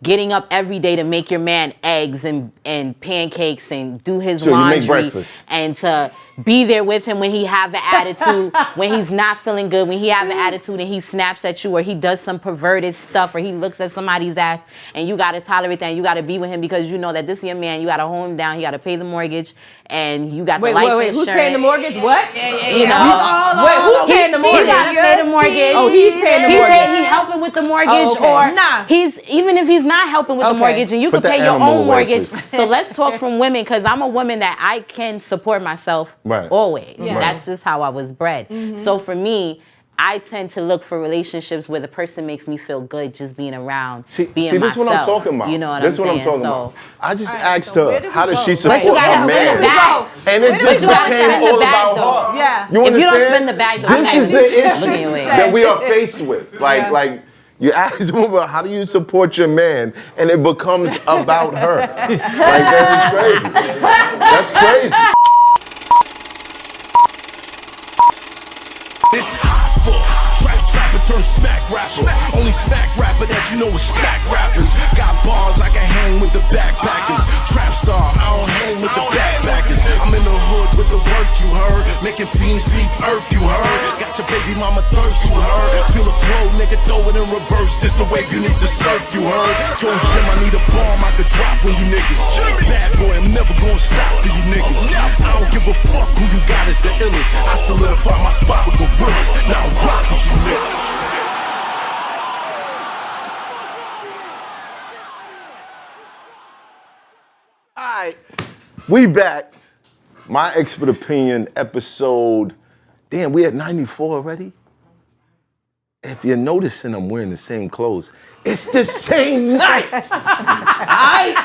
getting up every day to make your man eggs and pancakes and do his So laundry. you make breakfast. And to be there with him when he have an attitude, when he's not feeling good, when he have an attitude and he snaps at you or he does some perverted stuff or he looks at somebody's ass, and you got to tolerate that and you got to be with him because you know that this is your man. You got to hold him down. You got to pay the mortgage and you got the life insurance. Who's paying the mortgage? What? You know, who's paying the mortgage? He got to pay the mortgage. Oh, he's paying the mortgage. He helping with the mortgage or even if he's not helping with the mortgage and you can pay your own mortgage. So let's talk from women because I'm a woman that I can support myself always. Yeah. That's just how I was bred. So for me, I tend to look for relationships where the person makes me feel good just being around, being myself. This is what I'm talking about. You know what this I'm is what saying? I'm talking about. I just asked her, how does she support her man? And it just became all about her. Yeah. You understand? If you don't spend the bag, this is the issue that we are faced with. Like you ask them about how do you support your man, and it becomes about her. Like that is crazy. That's crazy. This Hoffa, trapper turn smack rapper. Only smack rapper that you know is smack rappers. Got bars I can hang with the backpackers. Trap star, I don't hang with the backpackers. I'm in the hood with the work you heard. Making fiends leave earth you heard. Got your baby mama thirst you heard. Feel the flow, nigga, throw it in reverse. This the wave you need to surf you heard. Told Jim I need a bomb I could drop on you niggas. Bad boy, I'm never gonna stop for you niggas. I don't give a fuck who you got as the illest. I solidify my spot with gorillas. Now I'm rock with you niggas. Alright, we back. My Expert Opinion episode. Damn, we at 94 already? If you're noticing I'm wearing the same clothes, it's the same night. Alright?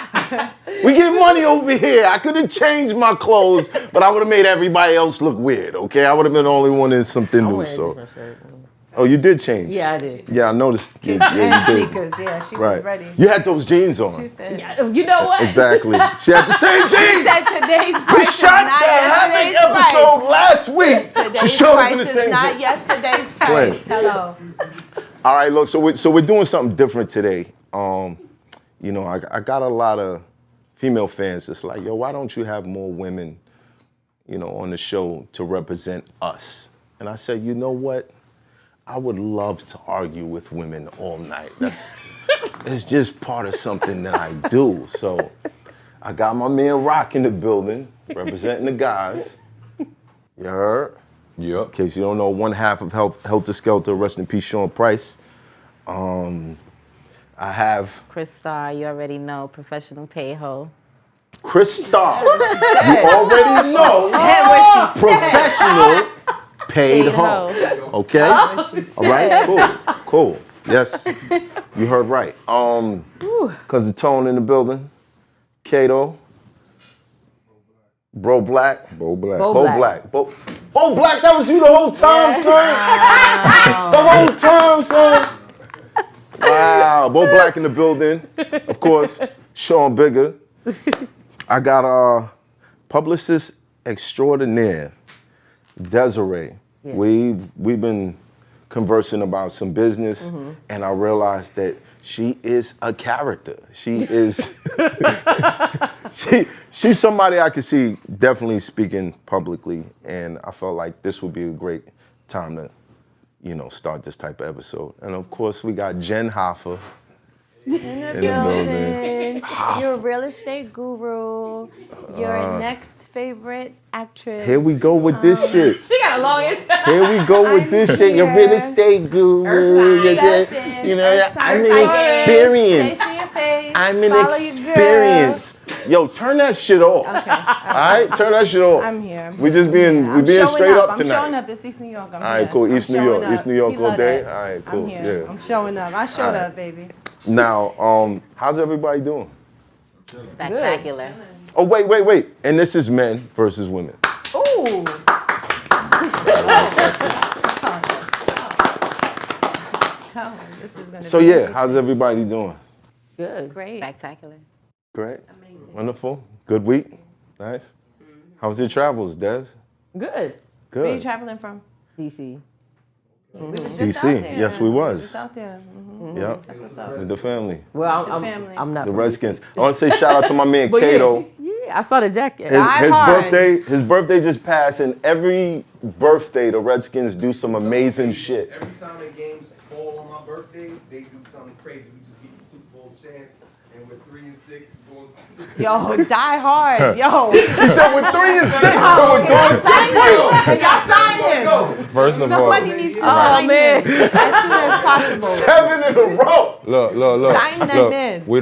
We get money over here. I could have changed my clothes, but I would have made everybody else look weird, okay? I would have been the only one in something new, so. Oh, you did change? Yeah, I did. Yeah, I noticed. And sneakers, yeah, she was ready. You had those jeans on. She said, you know what? Exactly. She had the same jeans. She said today's price We shot that happy episode last week. She showed up in the same not jeans. yesterday's price. Hello. All right, look, so we're doing something different today. You know, I got a lot of female fans that's like, yo, why don't you have more women, you know, on the show to represent us? And I said, you know what? I would love to argue with women all night. It's just part of something that I do. So I got my man Rock in the building, representing the guys. You heard? Yep. In case you don't know, one half of Helter Skelter, rest in peace, Sean Price. I have Chris Starr, you already know, professional pay-ho. Chris Starr. You already know. Professional paid hoe. Okay? All right, cool. Yes, you heard right. Cause the tone in the building. Kato. Bro Black. Bo Black. Bo Black, that was you the whole time, son. The whole time, son. Wow, Bo Black in the building. Of course, Sean Bigger. I got publicist extraordinaire, Desiree. Yeah. We've been conversing about some business, and I realized that she is a character. She is she's somebody I could see definitely speaking publicly, and I felt like this would be a great time to, you know, start this type of episode. And of course, we got Jen Hoffa in the building. You're a real estate guru. Your next favorite actress. Here we go with this shit. She got a long answer. Here we go with this shit. Your real estate guru. You know, I'm inexperienced. I'm inexperienced. Yo, turn that shit off. Okay. All right, turn that shit off. I'm here. We being straight up tonight. I'm showing up. It's East New York. All right, cool. East New York all day. All right, cool. I'm here. Yeah. I'm showing up. I showed up, baby. Now, how's everybody doing? Spectacular. Oh, wait. And this is men versus women. Ooh. So yeah, how's everybody doing? Good. Great. Spectacular. Great. Amazing. Wonderful. Good week. Nice. How was your travels, Des? Good. Good. Where are you traveling from? DC. DC. Yes, we was. Just out there. Yeah. That's what's up. With the family. Well, family. I'm not. The Redskins. I want to say shout out to my man But Kato. yeah, I saw the jacket. His birthday just passed, and every birthday the Redskins do some amazing shit. Every time the games fall on my birthday, they do something crazy. We just beat the Super Bowl champs, and we're 3-6 going. Yo, die hard. Yo. He said we're 3-6, so we're going to Y'all signed him. First of all, Somebody needs to sign him as soon as possible. 7 in a row. look. Sign that man. I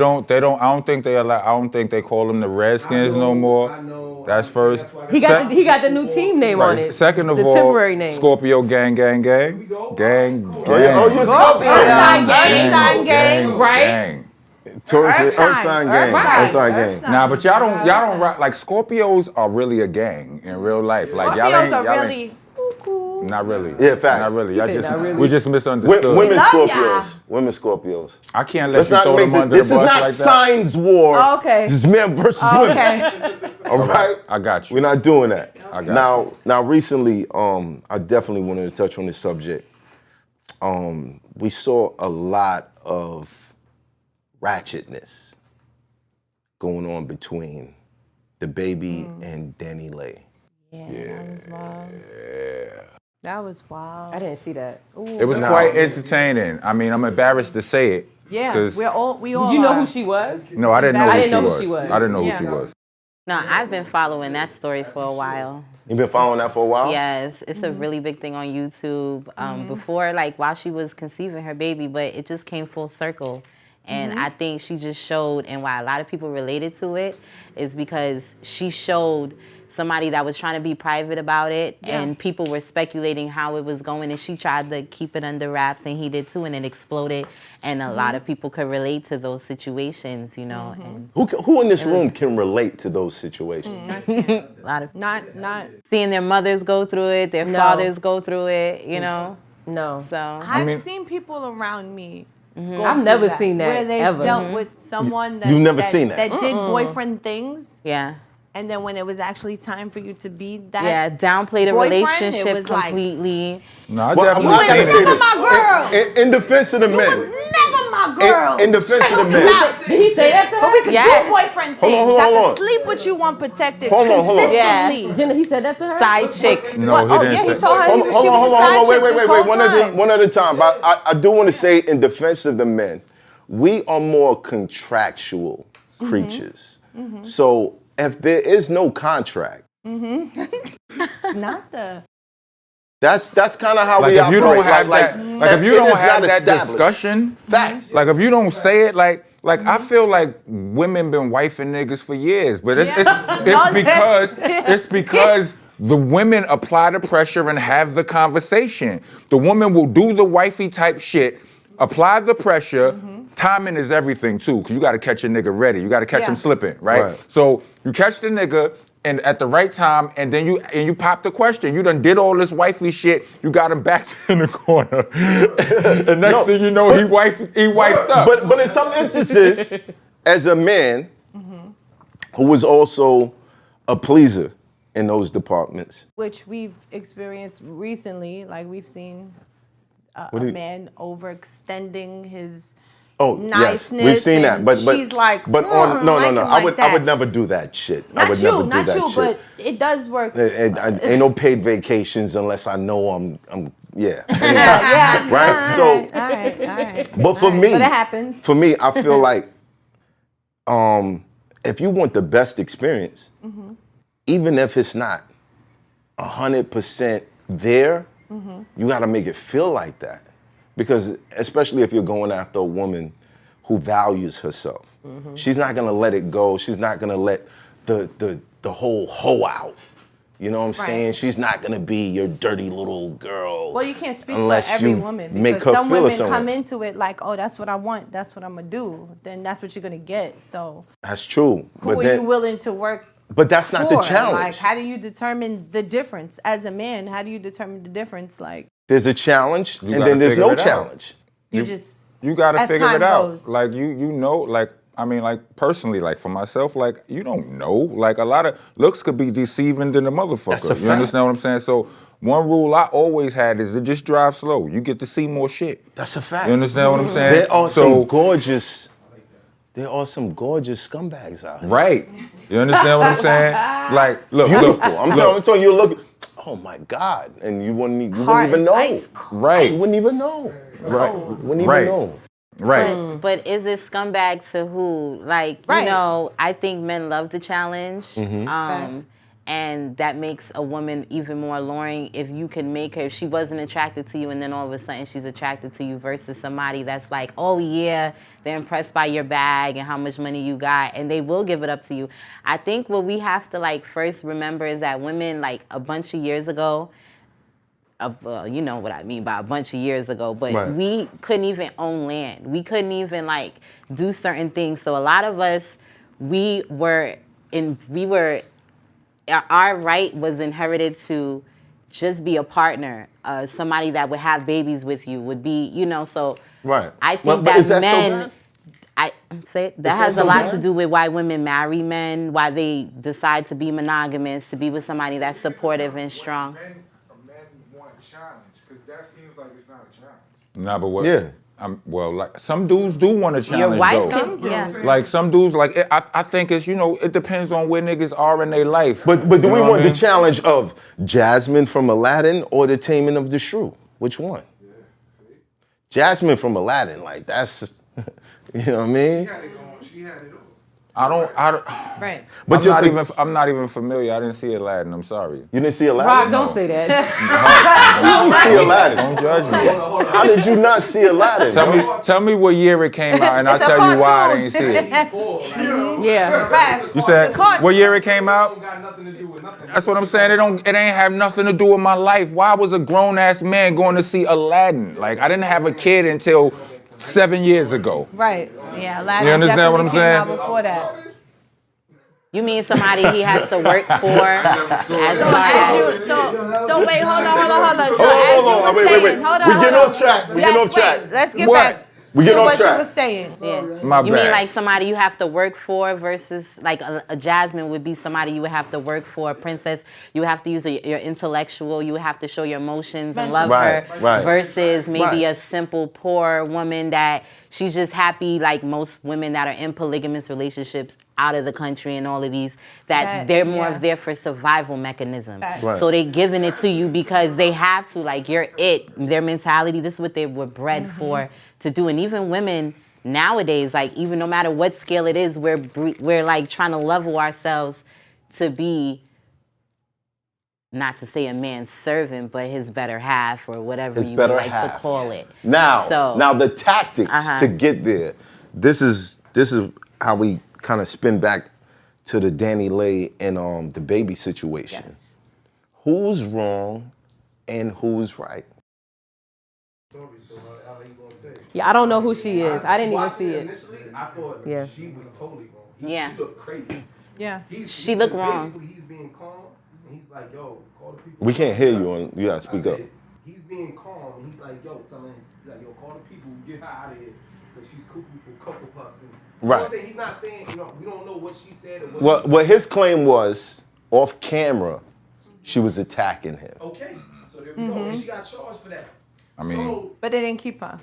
don't think they call them the Redskins no more. I know. That's first. He got the new team name on it. Second of the all, temporary name. Scorpio gang. Gang. You're Earthside gang. Gang. Right? Earthside gang. Earthside gang. Nah, but y'all don't rock like Scorpios are really a gang in real life. Like Scorpios are really cool. Not really. Yeah, facts. Not really. Not really. We just misunderstood. Women love Scorpios. Women Scorpios. I can't let Let's you not throw make them under this the is bus not like that. signs war. Oh, okay. This is men versus women. All right? I got you. We're not doing that. I got Now recently, I definitely wanted to touch on this subject. We saw a lot of ratchetness going on between the baby and Danny Lay. That was wild. That was wild. I didn't see that. It was quite entertaining. I mean, I'm embarrassed to say it. Yeah, 'cause- we all Did you know who she was? No, I didn't know I who didn't know who she she was. was. I didn't know Yeah. who she was. No, I've been following that story for a while. You been following that for a while? Yes, it's a really big thing on YouTube. Before, like while she was conceiving her baby, but it just came full circle. And I think she just showed, and why a lot of people related to it is because she showed somebody that was trying to be private about it, and people were speculating how it was going, and she tried to keep it under wraps, and he did too, and it exploded. And a lot of people could relate to those situations, you know. And Who in this room can relate to those situations? a lot of not seeing their mothers go through it, their fathers go through it, you know. No. So I've seen people around me. Go I've through never that, seen that, where they ever. dealt with someone that You've never seen that? that did boyfriend things, yeah. and then when it was actually time for you to be that, downplayed a boyfriend, it relationship was like- completely. No, I Well, definitely I seen gotta say it. this. my girl. In defense of the You was men. never my girl. In defense of the men. Did he say that to her? But we could Yes. do boyfriend Hold things. on, hold I on. could sleep with you unprotected Hold on. consistently. Yeah. Jenna, he said that to her? Side chick. No, he didn't He say. told her Hold she on, was a hold side on. chick Wait. this whole time. One at a time. But I do want to say, in defense of the men, we are more contractual creatures. So if there is no contract, Not the. that's kind of how Like we if you operate. don't have that, like if you it don't is have not that established. discussion, Facts. like if you don't say it, like I feel like women been wifing niggas for years, but it's because the women apply the pressure and have the conversation. The woman will do the wifey type shit, apply the pressure. Timing is everything too, because you got to catch a nigga ready. You got to catch him slipping, right? So you catch the nigga and at the right time, and then you pop the question. You done did all this wifey shit. You got him back in the corner, and next thing you know, he wifed up. But in some instances, as a man who was also a pleaser in those departments, Which we've experienced recently, like we've seen a man overextending his niceness. yes, we've seen that. and But she's like, but on no. I would that. never do that shit. Not I would you, never do not that you, shit. but it does work. Ain't no paid vacations unless I know I'm yeah. Yeah. Right? So All right. but for me, But it happens. For me, I feel like if you want the best experience, even if it's not 100% there, you got to make it feel like that. Because especially if you're going after a woman who values herself, she's not gonna let it go. She's not gonna let the whole hoe out. You know what I'm saying? She's not gonna be your dirty little girl. Well, you can't speak unless for every you woman make because her some feel women some come way. into it like, oh, that's what I want, that's what I'm gonna do. Then that's what you're gonna get. So That's true. who are you willing to work But that's not the for? challenge. Like, how do you determine the difference as a man? How do you determine the difference? Like, There's a challenge, You and gotta then there's figure no it out. challenge. you just You gotta as figure time it out. goes. Like you know, like I mean, like personally, like for myself, like you don't know. Like a lot of looks could be deceiving than a motherfucker. That's a You fact. understand what I'm saying? So one rule I always had is to just drive slow. You get to see more shit. That's a fact. You understand what I'm saying? There are some gorgeous scumbags out here. Right. You understand what I'm saying? Like, look, Beautiful. I'm look. telling you, look. Oh my God! And you wouldn't even know. Right. You wouldn't even know. Right. You wouldn't even know. Right. But is it scumbag to who? Like, you know, I think men love the challenge. And that makes a woman even more alluring if you can make her, if she wasn't attracted to you and then all of a sudden she's attracted to you versus somebody that's like, oh yeah, they're impressed by your bag and how much money you got and they will give it up to you. I think what we have to like first remember is that women like a bunch of years ago, you know what I mean by a bunch of years ago, but we couldn't even own land. We couldn't even like do certain things. So a lot of us, our right was inherited to just be a partner, somebody that would have babies with you, would be, you know, so I think that men, that has a lot to do with why women marry men, why they decide to be monogamous, to be with somebody that's supportive and strong. Men want a challenge, because that seems like it's not a challenge. Nah, but what? Yeah. Well, like some dudes do want to challenge. Your wife though. can, Like some dudes, like I think it's, you know, it depends on where niggas are in their life. But do we want the challenge of Jasmine from Aladdin or the Taming of the Shrew? Which one? Yeah, see? Jasmine from Aladdin, like that's, you know what I mean? She had it going. She had it all. I don't. Right. But I'm not even familiar. I didn't see Aladdin. I'm sorry. You didn't see Aladdin? Rock, don't say that. You didn't see Aladdin. Don't judge me. How did you not see Aladdin? Tell me what year it came out, and I'll tell you why I didn't see it. Yeah. You said what year it came out? Got nothing to do with nothing. That's what I'm saying. It ain't have nothing to do with my life. Why was a grown ass man going to see Aladdin? Like I didn't have a kid until 7 years ago. Right. Yeah. Aladdin You understand what I'm definitely came saying? out before that. You mean somebody he has to work for as So part as you, so wait, hold on. So Hold on, wait. Hold on. We getting off track. We getting off track. Let's get What? back We to getting off what you track. were saying. My You bad. mean like somebody you have to work for versus like a Jasmine would be somebody you would have to work for. A princess, you have to use your intellectual, you would have to show your emotions and love her versus maybe a simple poor woman that she's just happy, like most women that are in polygamous relationships out of the country and all of these, that they're more of there for survival mechanism. So they giving it to you because they have to, like you're it. Their mentality, this is what they were bred for to do. And even women nowadays, like even no matter what scale it is, we're like trying to level ourselves to be, not to say a man's servant, but his better half or whatever you would like to call it. Now the tactics to get there. This is how we kind of spin back to the Danny Lay and the baby situation. Yes. Who's wrong and who's right? Yeah, I don't know who she is. I didn't even see it. Initially, I thought Yeah. she was totally wrong. Yeah. She looked crazy. Yeah. She looked wrong. Basically, he's being calm, and he's like, yo, call the people. We can't hear you. You gotta I speak said, up. He's being calm, and he's like, yo, call the people, get her out of here, because she's cuckoo for Cocoa Puffs. And, you know what I'm saying? He's not saying, we don't know what she said. Or What his claim was, off camera, she was attacking him. Okay, so there we go. And she got charged for that. I mean, But they didn't keep her.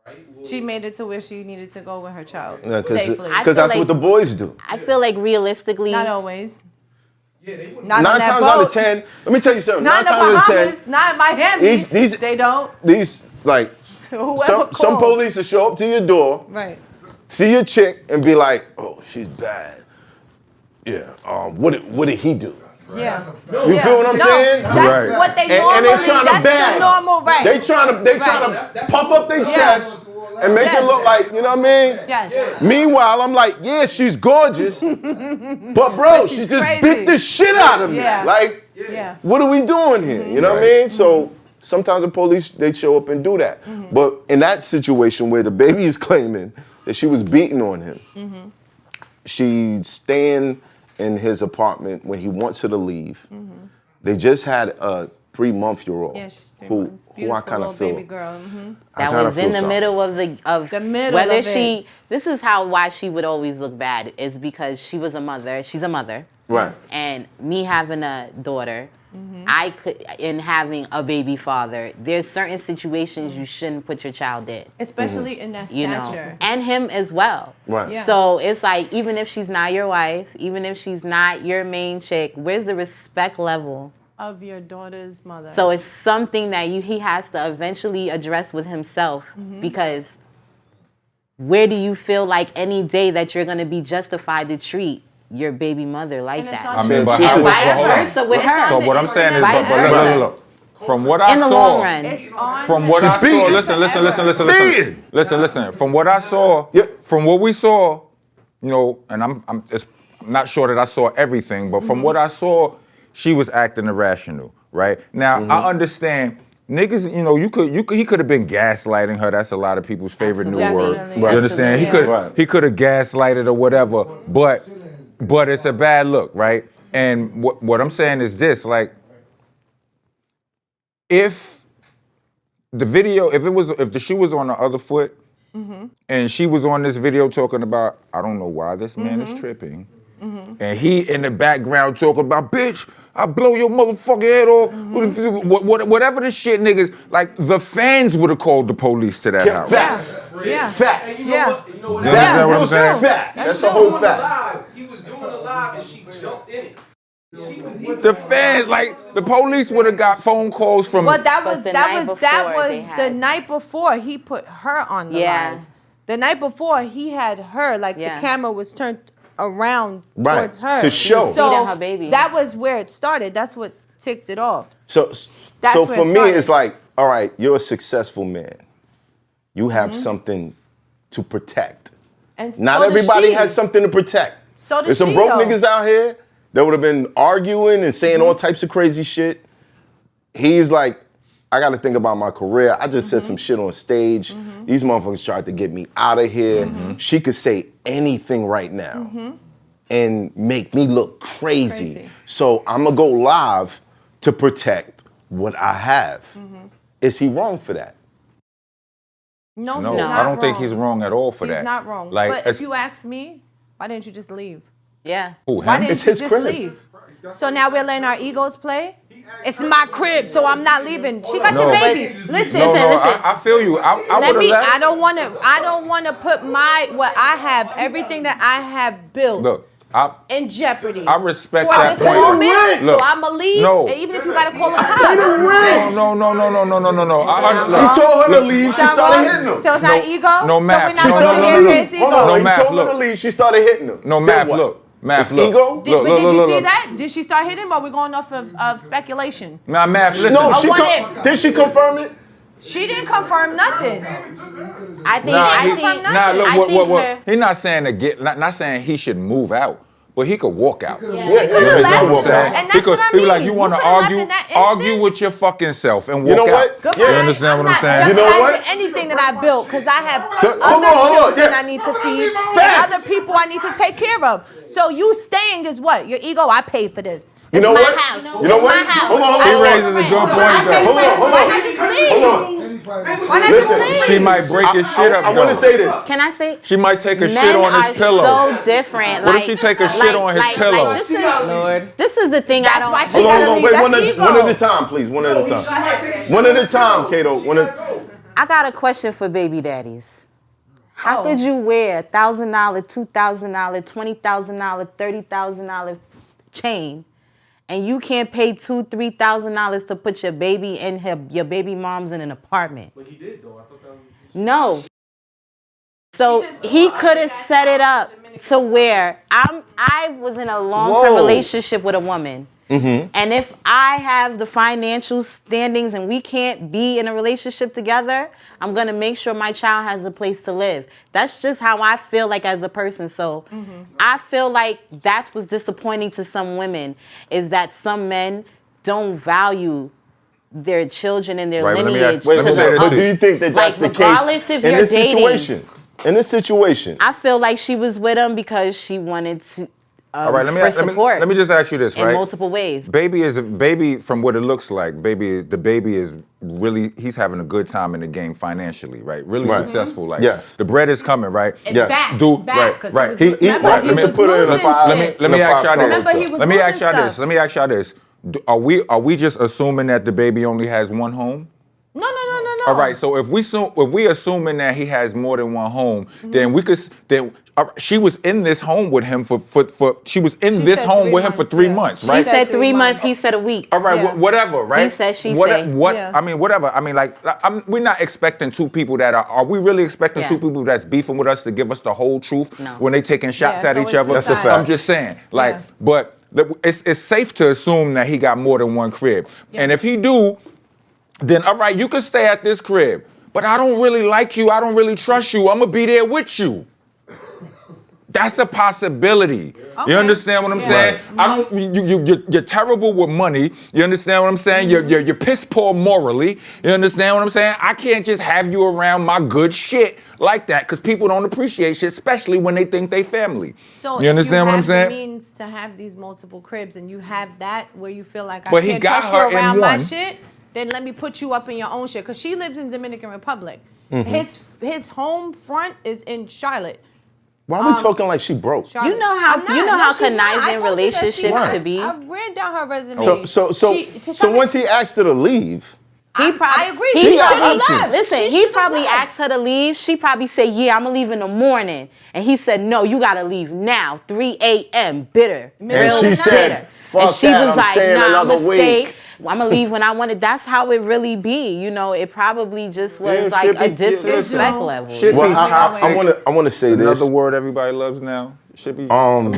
Right, well, She made it to where she needed to go with her child Because safely. that's like- what the boys do. I feel like realistically, Not always. yeah, they wouldn't. Not on 9 that times out boat. of 10, let me tell you something. Not in 9 the times out of 10, Bahamas. Not in Miami. these- they don't. these like Whoever some calls. police will show up to your door, Right. see your chick, and be like, "Oh, she's bad." Yeah. What did he do? Yeah. You feel what I'm saying? That's Right. what they And normally. they trying to That's bag. the normal, right? They trying to puff up their chest and make it Yes. look like, you know what I mean? Yes. Meanwhile, I'm like, yeah, she's gorgeous, but bro, she she's just crazy. bit the shit out of me. Yeah. Like, Yeah. what are we doing here? You know what I mean? So sometimes the police, they show up and do that. But in that situation where the baby is claiming that she was beating on him, she's staying in his apartment when he wants her to leave. They just had a 3-month-old Yeah, she's 3 who months. I Beautiful kind little of feel baby girl. I that kinda was in feel the sorry. middle of The middle whether of she it. this is why she would always look bad is because she was a mother. She's a mother. Right. And me having a daughter, in having a baby father, there's certain situations you shouldn't put your child in. Especially in that stature. And him as well. Right. Yeah. So it's like, even if she's not your wife, even if she's not your main chick, where's the respect level of your daughter's mother? So it's something that he has to eventually address with himself, because where do you feel like any day that you're going to be justified to treat your baby mother like that? I mean, but and vice versa with her. So what I'm saying is, but look. From what I in the saw, long run. From what I saw, listen. From what I saw, from what we saw, and I'm not sure that I saw everything, but from what I saw, she was acting irrational, right? Now I understand. Niggas, he could have been gaslighting her. That's a lot of people's favorite new word. Right. You understand? He could have gaslighted or whatever, but it's a bad look, right? And what I'm saying is this, like, if the shoe was on the other foot, and she was on this video talking about, I don't know why this man is tripping, and he in the background talking about, bitch, I blow your motherfucking head off. Whatever the shit, niggas, like, the fans would have called the police to that house. Facts. Yeah. Facts. Yeah. You know what? That's a fact. That's a whole fact. He was doing a live and she jumped in it. The fans, like, the police would have got phone calls from. But that was the night before he put her on the live. The night before he had her, like the camera was turned around towards her to show. So her baby. that was where it started. That's what ticked it off. So for me, it's like, all right, you're a successful man. You have something to protect. And not so everybody has something to protect. So does There's some she, broke though. niggas out here that would have been arguing and saying all types of crazy shit. He's like, I got to think about my career. I just said some shit on stage. These motherfuckers tried to get me out of here. She could say anything right now and make me look crazy. So I'm going to go live to protect what I have. Is he wrong for that? No, No, he's not I don't think wrong. he's wrong at all for that. He's not wrong. Like, but if you ask me, why didn't you just leave? Yeah. Who, Why him? didn't It's you his just crib. leave? So now we're letting our egos play? It's my crib, so I'm not leaving. She got your baby. Listen, No, listen. I feel you. I Let would me. have I don't want to put what I have, everything that I have built, Look, in jeopardy. I respect for that this point. moment. Look, So I'ma leave, no. and even if you gotta call the cops. No. He told her to leave. She started hitting him. So it's not ego. No, So Math. we're not No, gonna no, sit no, here no. and say it's ego. Hold on, No, he Math, told her look. to leave. She started hitting him. No, Then Math, what? look. Math, It's look. ego? But did you see that? Did she start hitting him, or are we going off of speculation? Nah, Math, listen. No, did she confirm it? She didn't confirm nothing. I think Look, he's not saying not saying he should move out, but he could walk out. He could have left, and that's what I He mean. was like, you want to could have left in that argue instant. with your fucking self and walk You know out. what? Goodbye. Yeah. You understand what I'm saying? You know what? Jeopardizing anything that I built, because I have Hold other on, children yeah. I need to feed, and Facts. other people I need to take care of. So you staying is what? Your ego? I paid for this. You It's know my what? house. You know It's what? my house. Hold on. He raises a good point, though. Hold on. Why not just leave? Hold on. Why not just Listen, leave? She might break his shit up, I want to though. say this. Can I say? She might take a shit Men on are his pillow. so different. What if she take a shit on his pillow? This is the thing. That's I don't. why she Hold gotta on, leave. wait, That's one at a ego. time, please. One at a time. One at a time, Kato. I got a question for baby daddies. How could you wear $1,000, $2,000, $20,000, $30,000 chain, and you can't pay $2,000, $3,000 to put your baby in your baby mom's in an apartment? But he did though. I thought that was. No. So he could have set it up to where I was in a long-term relationship with a woman. And if I have the financial standings and we can't be in a relationship together, I'm going to make sure my child has a place to live. That's just how I feel like as a person. So I feel like that's what's disappointing to some women, is that some men don't value their children and their lineage. Wait, but do you think that that's the case in this situation? In this situation, I feel like she was with him because she wanted to. All right, let me just ask you this, right? In multiple ways. Baby, from what it looks like, the baby is really, he's having a good time in the game financially, right? Really successful. Like, yes. The bread is coming, right? Yes. Back, right. Let me ask y'all this. Let me ask y'all this. are we just assuming that the baby only has one home? No. All right, so if we assuming that he has more than one home, then she was in this home with him for 3 months, right? She said 3 months. He said a week. All right, whatever, right? He said she said. I mean, whatever. I mean, like, we're not expecting two people that are we really expecting two people that's beefing with us to give us the whole truth when they taking shots at each other? That's a fact. I'm just saying, like, but it's safe to assume that he got more than one crib, and if he do, then all right, you can stay at this crib, but I don't really like you. I don't really trust you. I'm gonna be there with you. That's a possibility. Okay. You understand what I'm saying? Right. You're terrible with money. You understand what I'm saying? You're piss poor morally. You understand what I'm saying? I can't just have you around my good shit like that because people don't appreciate shit, especially when they think they family. So you understand what I'm saying? The means to have these multiple cribs and you have that where you feel like but I can't trust you around my shit, then let me put you up in your own shit. Because she lives in Dominican Republic. Mm-hmm. His home front is in Charlotte. Why are we talking like she broke? Charlotte. You know how conniving relationships could be. I read down her resume. So once he asked her to leave, I agree. She should have left. Listen, he probably asked her to leave. She probably said, "Yeah, I'm gonna leave in the morning," and he said, "No, you gotta leave now, 3 a.m. bitter." And she said, "Fuck and she that, was like, nah, I'm gonna stay. I'm gonna leave when I want it." That's how it really be. You know, it probably just was like a disrespect level. Well, I want to say this. Another word everybody loves now. Should be. I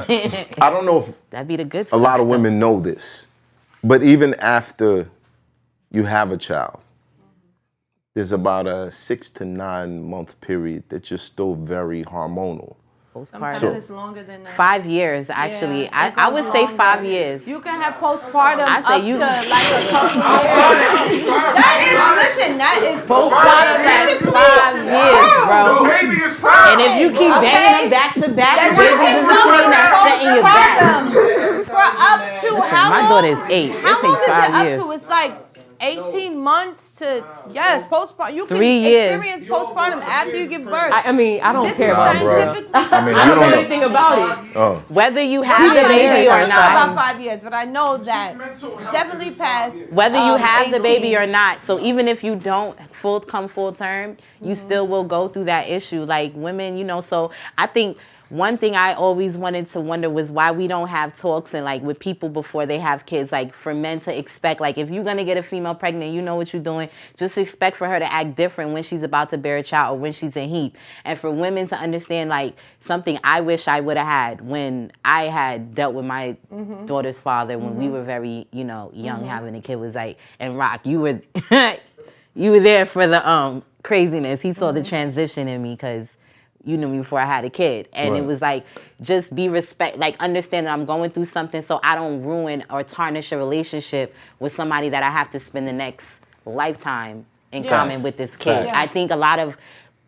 don't know if that'd be the good stuff, a lot of women know this, but even after you have a child, there's about a 6 to 9 month period that you're still very hormonal. Sometimes it's longer than that. 5 years, actually. Yeah, I would say 5 years. You can have postpartum up to like a couple years. That is postpartum at 5 years, bro. Baby is fine. And if you keep banging them back to back, babies in between, that's setting you back. For up to how long? My daughter is 8. How long is it up to? It's like 18 months to, postpartum. You can 3 years. experience postpartum after you give birth. I mean, I don't care about it. I don't know anything about it. Oh. Whether you have the baby or I don't know not. about 5 years, but I know that it's definitely past. Whether you have the baby or not. So even if you don't come full term, you still will go through that issue. Like women, so I think one thing I always wanted to wonder was why we don't have talks and like with people before they have kids, like for men to expect, like if you're going to get a female pregnant, you know what you're doing, just expect for her to act different when she's about to bear a child or when she's in heat. And for women to understand like something I wish I would have had when I had dealt with my daughter's father when we were very, young, having a kid was like, and Rock, you were there for the craziness. He saw the transition in me because you knew me before I had a kid. And it was like, just be understand that I'm going through something so I don't ruin or tarnish a relationship with somebody that I have to spend the next lifetime in common with this kid. I think a lot of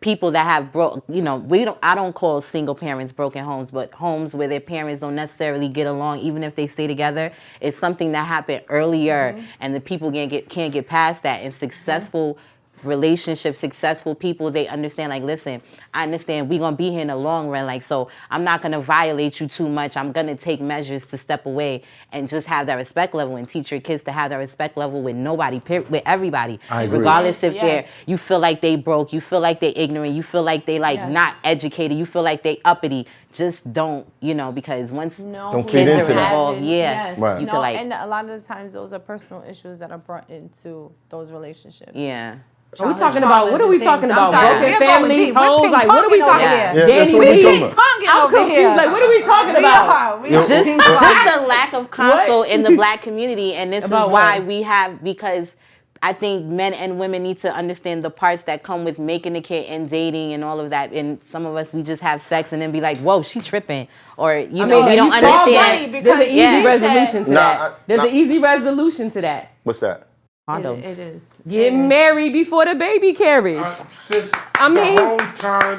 people that have I don't call single parents broken homes, but homes where their parents don't necessarily get along, even if they stay together, it's something that happened earlier and the people can't get past that. And successful relationships, successful people, they understand like, listen, I understand we're going to be here in the long run. Like, so I'm not going to violate you too much. I'm going to take measures to step away and just have that respect level and teach your kids to have that respect level with nobody, with everybody. I agree. Regardless if you feel like they broke, you feel like they ignorant, you feel like they not educated, you feel like they uppity. Just don't, because once don't kids are involved, right. you feel like. And a lot of the times those are personal issues that are brought into those relationships. Yeah. Are we talking about? What are we talking about? Broken families, homes? Like, what are we talking about? Yeah, Danny Lee. I'm confused. Like, what are we talking about? Just the lack of console in the black community, and this is why we have, because I think men and women need to understand the parts that come with making a kid and dating and all of that. And some of us, we just have sex and then be like, whoa, she tripping. Or, we don't understand. There's an easy resolution to that. There's an easy resolution to that. What's that? Condoms. It is. Get married before the baby carriage. Sis, I mean, the whole time.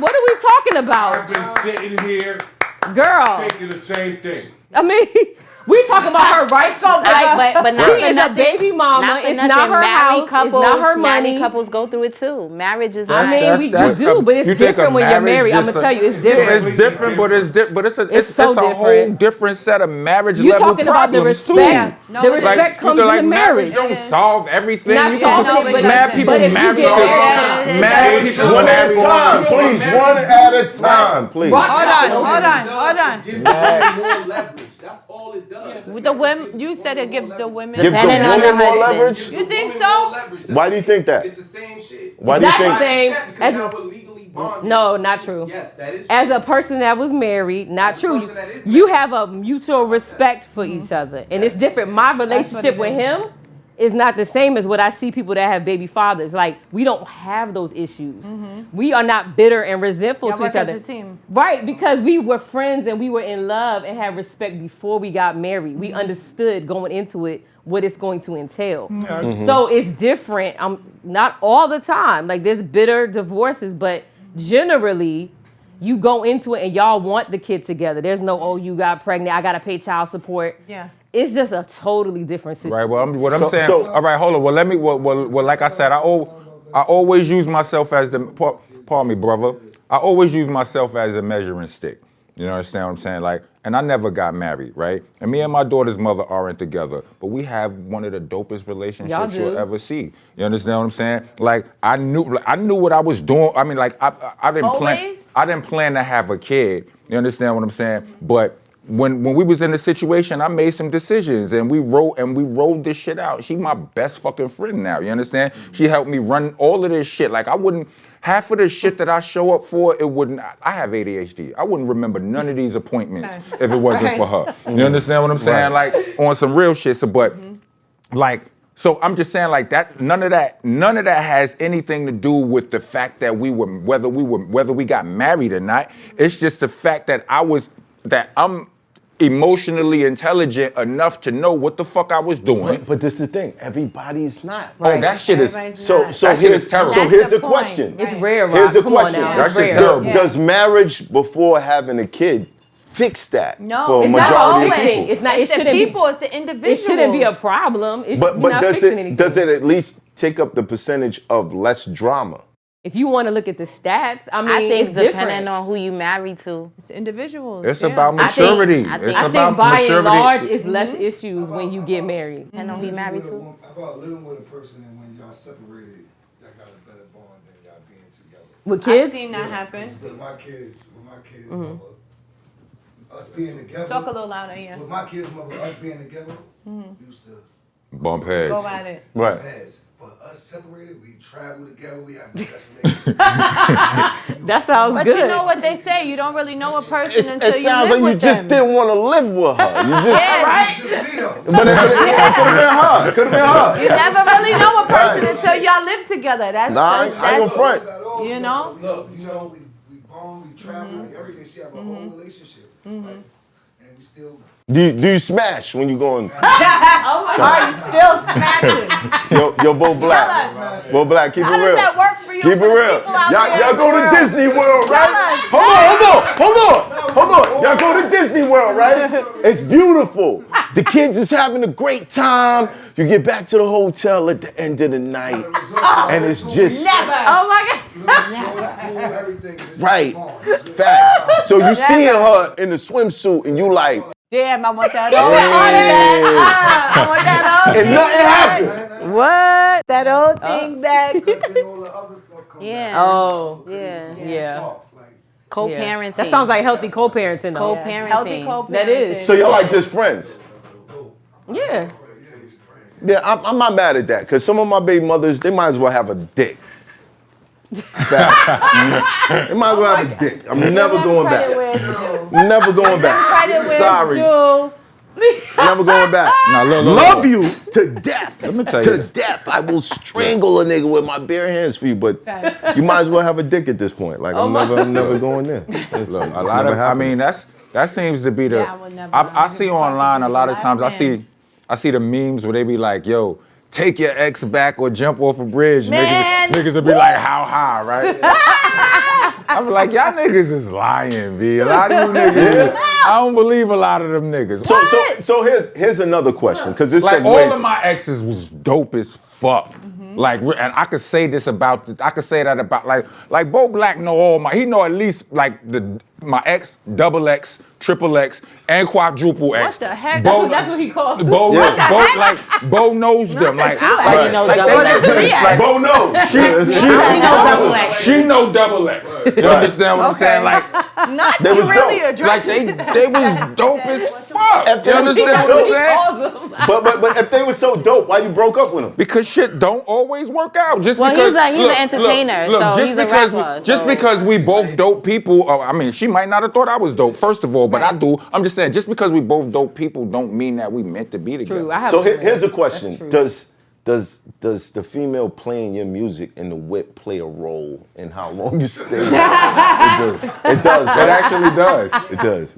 What are we talking about? I've been sitting here Girl. thinking the same thing. I mean, We talking about her rights. But not she for is nothing, a baby mama. It's not her house. It's not her money. Married couples go through it too. Marriage is. I mean, we do, but it's different when you're married. I'm gonna tell you, it's different. It's different, but it's so a whole different set of marriage you level talking about the problems respect. too. The respect comes like, in marriage. Don't solve everything. Not solve it, mad people married to mad people one at a time, please. One at a time, please. Hold on. Give them more leverage. That's all it does. The women, you said it gives the women. Gives the women more leverage? You think so? Why do you think that? It's the same shit. Why do you think? No, not true. Yes, that is true. As a person that was married, not true. You have a mutual respect for each other, and it's different. My relationship with him is not the same as what I see people that have baby fathers. Like, we don't have those issues. We are not bitter and resentful to each other. As a team. Right, because we were friends and we were in love and had respect before we got married. We understood going into it what it's going to entail. So it's different. Not all the time. Like, there's bitter divorces, but generally you go into it and y'all want the kid together. There's no, oh, you got pregnant, I gotta pay child support. Yeah. It's just a totally different situation. Right. Well, what I'm saying. All right. Hold on. Well, let me. Well, like I said, I always use myself as the. Pardon me, brother. I always use myself as a measuring stick. You understand what I'm saying? Like, and I never got married, right? And me and my daughter's mother aren't together, but we have one of the dopest relationships you'll ever see. You understand what I'm saying? Like, I knew what I was doing. I mean, like, I didn't plan to have a kid. You understand what I'm saying? But when we was in the situation, I made some decisions and we rolled this shit out. She my best fucking friend now, you understand? She helped me run all of this shit. Like, I wouldn't, half of the shit that I show up for, I have ADHD. I wouldn't remember none of these appointments if it wasn't for her. You understand what I'm saying? Like, on some real shit. So, but like, so I'm just saying, like, that none of that has anything to do with the fact that whether we got married or not. It's just the fact that I'm emotionally intelligent enough to know what the fuck I was doing. But this is the thing. Everybody's not. Oh, that shit is so here's terrible. So here's the question. It's rare, Rob. Here's the Come question. on now. That shit terrible. Does marriage before having a kid fix that for a it's majority not of always. people? It's not. It's the people. It's the individuals. It shouldn't be a problem. But not does fixing anything. does it at least take up the percentage of less drama? If you want to look at the stats, I mean, I think it's it's depending different. on who you married to. It's individuals. It's about maturity. I It's think about by and maturity. large, it's less issues when you get married. Depending on who you married to. How about living with a person and when y'all separated, y'all got a better bond than y'all being together? With kids? I've seen that happen. With my kids, mother, us being together. Talk a little louder, yeah. With my kids, mother, us being together, we used to Bump heads. Go at it. Right. heads. But us separated, we travel together, we have discussions. That sounds But good. you know what they say, you don't really know a person until It you sounds live like you with just them. didn't want to live with her. You just, Yes. It's just me though. but it could have been her. It could have been her. You never really know a person until y'all live together. That's Nah, I ain't gonna front. You know? Look, we bond, we travel, like everything. She have a whole relationship. Like, and we still. Do you smash when you going? Are you still smashing? Yo, Bo Black. Tell Bo Black, keep How it does real. that work for you? Keep it for the real. people out there Y'all in go the to world? Disney World, right? us. Hold on. Y'all go to Disney World, right? It's beautiful. The kids is having a great time. You get back to the hotel at the end of the night, and it's just Never. Oh my God. right. Facts. So you seeing her in the swimsuit, and you like, Damn, I want that old thing back. I want that old and thing nothing back. happened. What? That old thing back. Yeah. Oh. Yeah. Yeah. Co-parenting. That sounds like healthy co-parenting though. co-parenting. Healthy co-parenting. That is. So y'all like just friends? Yeah. Yeah, I'm not mad at that, because some of my baby mothers, they might as well have a dick. Facts. They might as well have a dick. I'm never going back. Never going back. Sorry. Never going back. Now, look. Love you to death. Let me tell To you. death. I will strangle a nigga with my bare hands for you, but you might as well have a dick at this point. Like, I'm never going there. It's Look, a never lot of, I happening. mean, that seems to be the. Yeah, I would never I give see a fuck online a if lot it's of times. last name. I see the memes where they be like, "Yo, take your ex back or jump off a bridge." Man. Niggas will be like, "How high?" Right? I'm like, y'all niggas is lying, B. A lot of you niggas. I don't believe a lot of them niggas. So here's another question, because this like segues. all of my exes was dope as fuck. Like, and I could say this about, I could say that about, like Bo Black know all my, he know at least like my X, double X, triple X, and quadruple X. What the heck? That's what he calls it. Bo knows them. Like, you know double X. Bo knows. She know double X. You understand what I'm saying? Like, Not They you was really dope. addressing. like they was dope as fuck. If they You was understand so what I'm saying? But if they were so dope, why you broke up with them? Because shit don't always work out. Just Well, because he's an entertainer, so he's a rapper. Just because we both dope people, I mean, she might not have thought I was dope, first of all, but I do. I'm just saying, just because we both dope people don't mean that we meant to be together. True. So here's a question: Does the female playing your music in the whip play a role in how long you stay? It does. It does. It actually does. It does.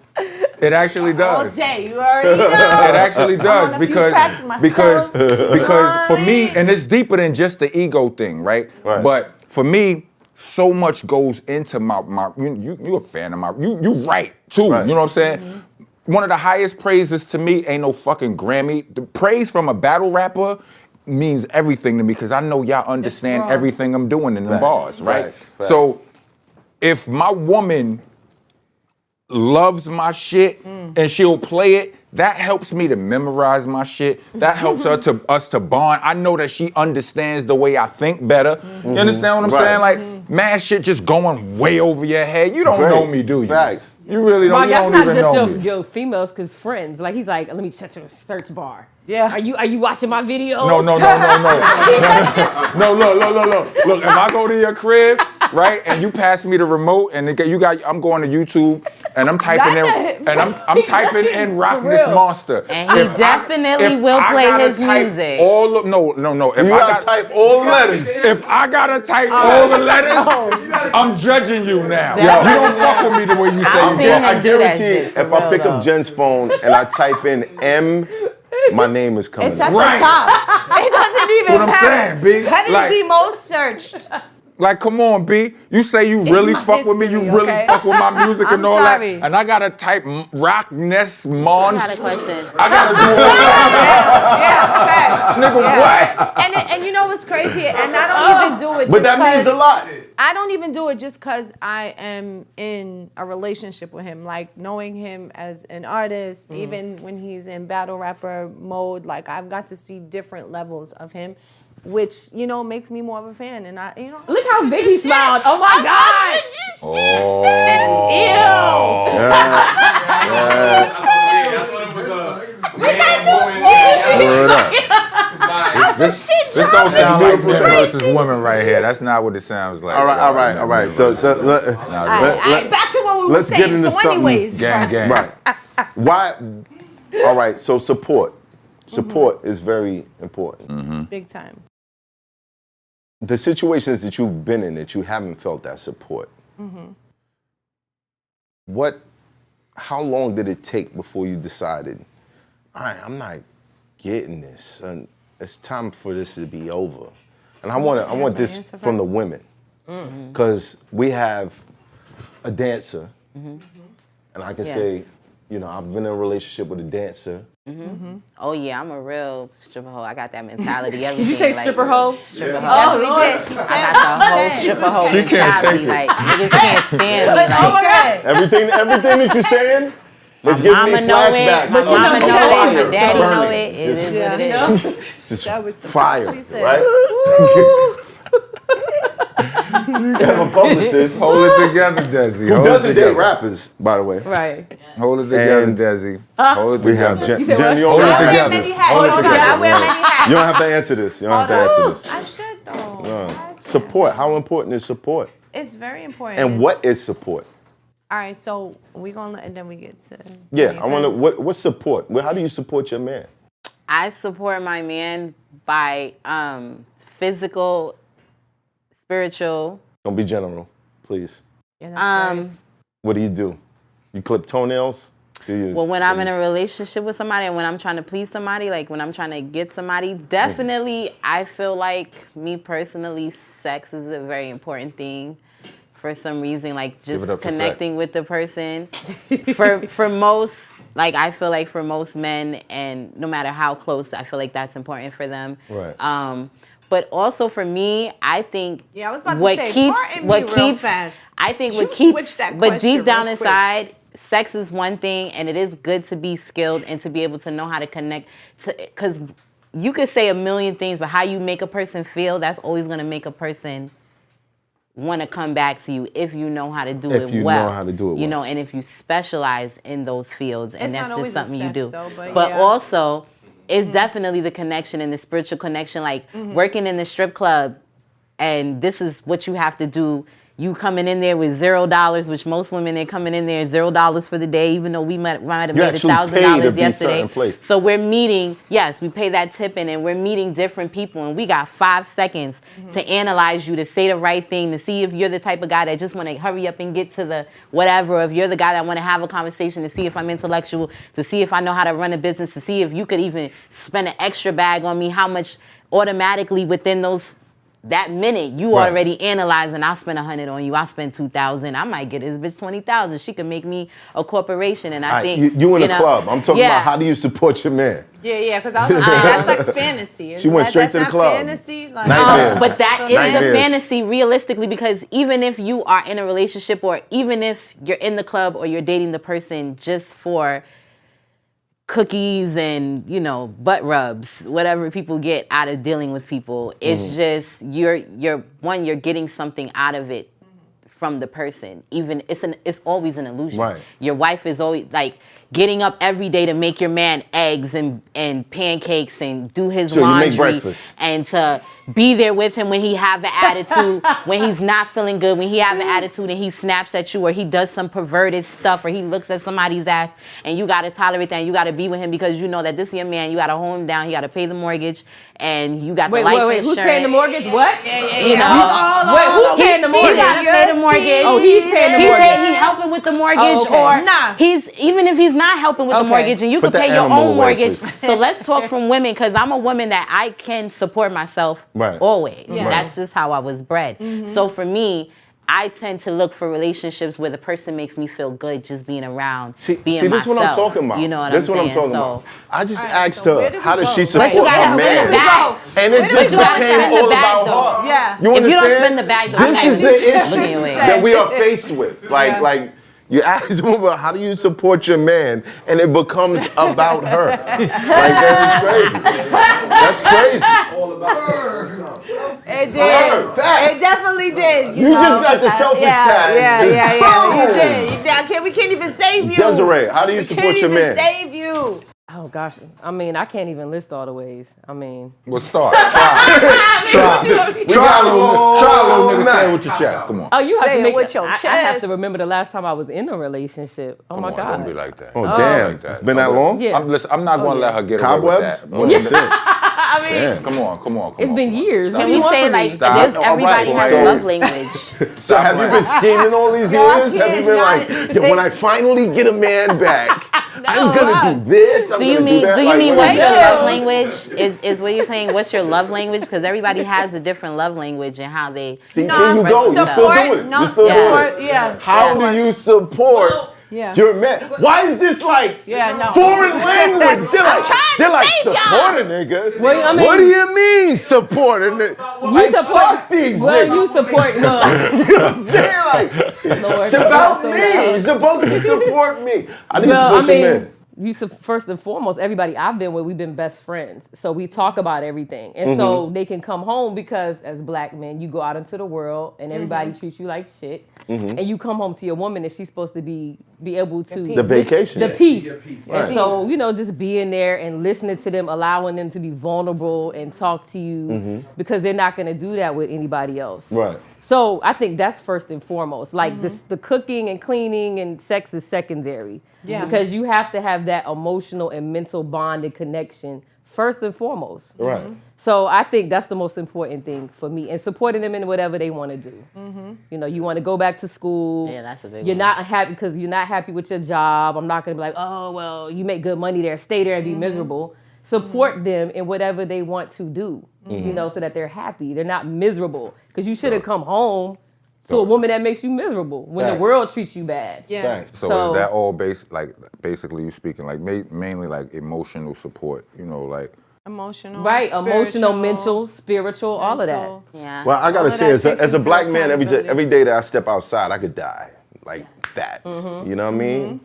It actually does. All day, you already know. It actually does I'm on a few tracks because myself. for me, and it's deeper than just the ego thing, right? But for me, so much goes into my you a fan of my you right too. Right. You know what I'm saying? One of the highest praises to me ain't no fucking Grammy. The praise from a battle rapper means everything to me because I know y'all understand everything I'm doing in the bars, right? So if my woman loves my shit and she'll play it, that helps me to memorize my shit. That helps us to bond. I know that she understands the way I think better. You understand what I'm saying? Like, mad shit just going way over your head. You don't know me, do you? Facts. You really don't. You don't even know me. That's not just your females, cause friends. Like he's like, let me check your search bar. Yeah. Are you watching my videos? No. No, look, if I go to your crib, right, and you pass me the remote, and I'm going to YouTube, and I'm typing I'm typing in Rock This Monster. And he definitely will play his music. No. If You gotta type all the letters. If I gotta type all the letters, I'm judging you now. You don't fuck with me the way you say you fuck. I guarantee if I pick up Jen's phone and I type in M, my name is coming. It's at the top. It doesn't even What I'm saying, B. That is the most searched. Like, come on, B. You say you really fuck with me. You really fuck with my music and all that. And I gotta type Rock Ness Mons. I got a question. I gotta do all that. Yeah, Nigga, what? And you know what's crazy? And I don't even do it. But that means a lot. I don't even do it just because I am in a relationship with him. Like knowing him as an artist, even when he's in battle rapper mode, like I've got to see different levels of him, which, you know, makes me more of a fan. And I, you know, look how big he smiled. Oh my God. Oh. Word up. This don't sound like men versus women right here. That's not what it sounds like. All right. So back to what we were let's get saying. into So anyways. Gang. Right. Why? All right. So support is very important. Big time. The situations that you've been in that you haven't felt that support. How long did it take before you decided, all right, I'm not getting this, and it's time for this to be over? And I want this from the women, because we have a dancer, and I can say, you know, I've been in a relationship with a dancer. Oh yeah, I'm a real stripper hoe. I got that mentality. Everything. Did you say stripper hoe? Stripper hoe. Oh, Lord. She said, I got the whole stripper hoe She can't mentality. take it. Like niggas can't stand me. Like, Everything that you're saying is giving me mama know it. flashbacks. My mama of know fire it. My daddy know burning. it. It is what it is. Just That was the fire, part she said. right? You have a publicist Hold it together, Desi. who doesn't date rappers, by the way. Right. Hold it together, And Desi. Hold it We have together. Jen. Jen, you don't Hold it have to I wear together. many hats. Hold it Hold on, together. I wear many hats. You don't have to answer this. You don't have to answer this. I should though. Support. How important is support? It's very important. And what is support? All right, so we're gonna and then we get to Yeah, I want to. What's support? How do you support your man? I support my man by physical, spiritual. Don't be general, please. Yeah, that's very, What do? You clip toenails? Do you? Well, when I'm in a relationship with somebody and when I'm trying to please somebody, like when I'm trying to get somebody, definitely I feel like me personally, sex is a very important thing for some reason, like just connecting with the person. for most, like I feel like for most men, and no matter how close, I feel like that's important for them. Right. But also for me, I think I was about to say, I think what keeps, but deep down inside, sex is one thing, and it is good to be skilled and to be able to know how to connect. Because you could say a million things, but how you make a person feel, that's always going to make a person want to come back to you if you know how to do it well. If you know how to do it well. You know, and if you specialize in those fields, and that's just something you do. Though, but also, it's definitely the connection and the spiritual connection, like working in the strip club, and this is what you have to do. You coming in there with $0, which most women are coming in there $0 for the day, even though we might have made $1,000 yesterday. So we're meeting, yes, we pay that tip in, and we're meeting different people, and we got 5 seconds to analyze you, to say the right thing, to see if you're the type of guy that just want to hurry up and get to the whatever, or if you're the guy that want to have a conversation, to see if I'm intellectual, to see if I know how to run a business, to see if you could even spend an extra bag on me, how much automatically within that minute you already analyzing. I spend $100 on you. I spend $2,000. I might get this bitch $20,000. She can make me a corporation. And I think you in a club. I'm talking about how do you support your man? Yeah. Because I was gonna say that's like fantasy. She went straight to the club. Fantasy, like, but that is a fantasy realistically, because even if you are in a relationship, or even if you're in the club or you're dating the person just for cookies and, you know, butt rubs, whatever people get out of dealing with people, it's just you're getting something out of it from the person. Even it's always an illusion. Right. Your wife is always like getting up every day to make your man eggs and pancakes and do his laundry, you make breakfast, and to be there with him when he have an attitude, when he's not feeling good, when he have an attitude and he snaps at you, or he does some perverted stuff, or he looks at somebody's ass, and you got to tolerate that, and you got to be with him because you know that this is your man. You got to hold him down. You got to pay the mortgage, and you got the life insurance. Who's paying the mortgage? What? You know, who's paying the mortgage? You got to pay the mortgage. Oh, he's paying the mortgage. He helping with the mortgage, or he's even if he's not helping with the mortgage, and you can pay your own mortgage. So let's talk from women, because I'm a woman that I can support myself always. That's just how I was bred. So for me, I tend to look for relationships where the person makes me feel good just being around, being myself. This is what I'm talking about. You know what this I'm is what saying? I'm talking about. I just asked her, how does she support her man? And it just became all about her. Yeah. You understand? If you don't spend the bag, this is the issue that we are faced with. Like you ask them about how do you support your man, and it becomes about her. Like, that is crazy. That's crazy. All about her. It did. It definitely did. You just got the selfish tag. Yeah. You did. We can't even save you. Desiree, how do you support your man? Save you. Oh gosh, I mean, I can't even list all the ways. I mean, well, start. Try a little nigga. Say it with your chest. Come on. Oh, you have to make it with your chest. I have to remember the last time I was in a relationship. Oh my God. Don't be like that. Oh damn, like that. It's been that long? Yeah. I'm not gonna let her get Cobwebs? away with that. Oh shit. I mean, Damn. Come on. It's been years. Can we say like everybody has a love language? So have you been scheming all these years? Have you been like, when I finally get a man back, I'm gonna do this. Do you mean what's your love language? Is what you're saying? What's your love language? Because everybody has a different love language and how they. There you go. You're still doing it. You're still doing it. Yeah. How do you support your man? Why is this like foreign language? They're like support a nigga. Well, I mean, what do you mean support a nigga? You support these well, niggas. you support no. You know what I'm saying? Like, it's about me. You're supposed to support me. How do you support your man? First and foremost, everybody I've been with, we've been best friends. So we talk about everything. And so they can come home because as black men, you go out into the world and everybody treats you like shit. And you come home to your woman and she's supposed to be able to... The vacation. The peace. Right. And so, you know, just being there and listening to them, allowing them to be vulnerable and talk to you because they're not going to do that with anybody else. Right. So I think that's first and foremost. Like the cooking and cleaning and sex is secondary. Yeah. Because you have to have that emotional and mental bond and connection first and foremost. Right. So I think that's the most important thing for me, and supporting them in whatever they want to do. You know, you want to go back to school. Yeah, that's a big You're one. not happy because you're not happy with your job. I'm not going to be like, oh, well, you make good money there. Stay there and be miserable. Support them in whatever they want to do, you know, so that they're happy. They're not miserable. Because you should have come home to a woman that makes you miserable when the world treats you bad. Yeah. So is that all basically you speaking like mainly like emotional support, you know, like emotional, emotional, mental, spiritual, all of that. Yeah. Well, I gotta say, as a black man, every day that I step outside, I could die like that. You know what I mean?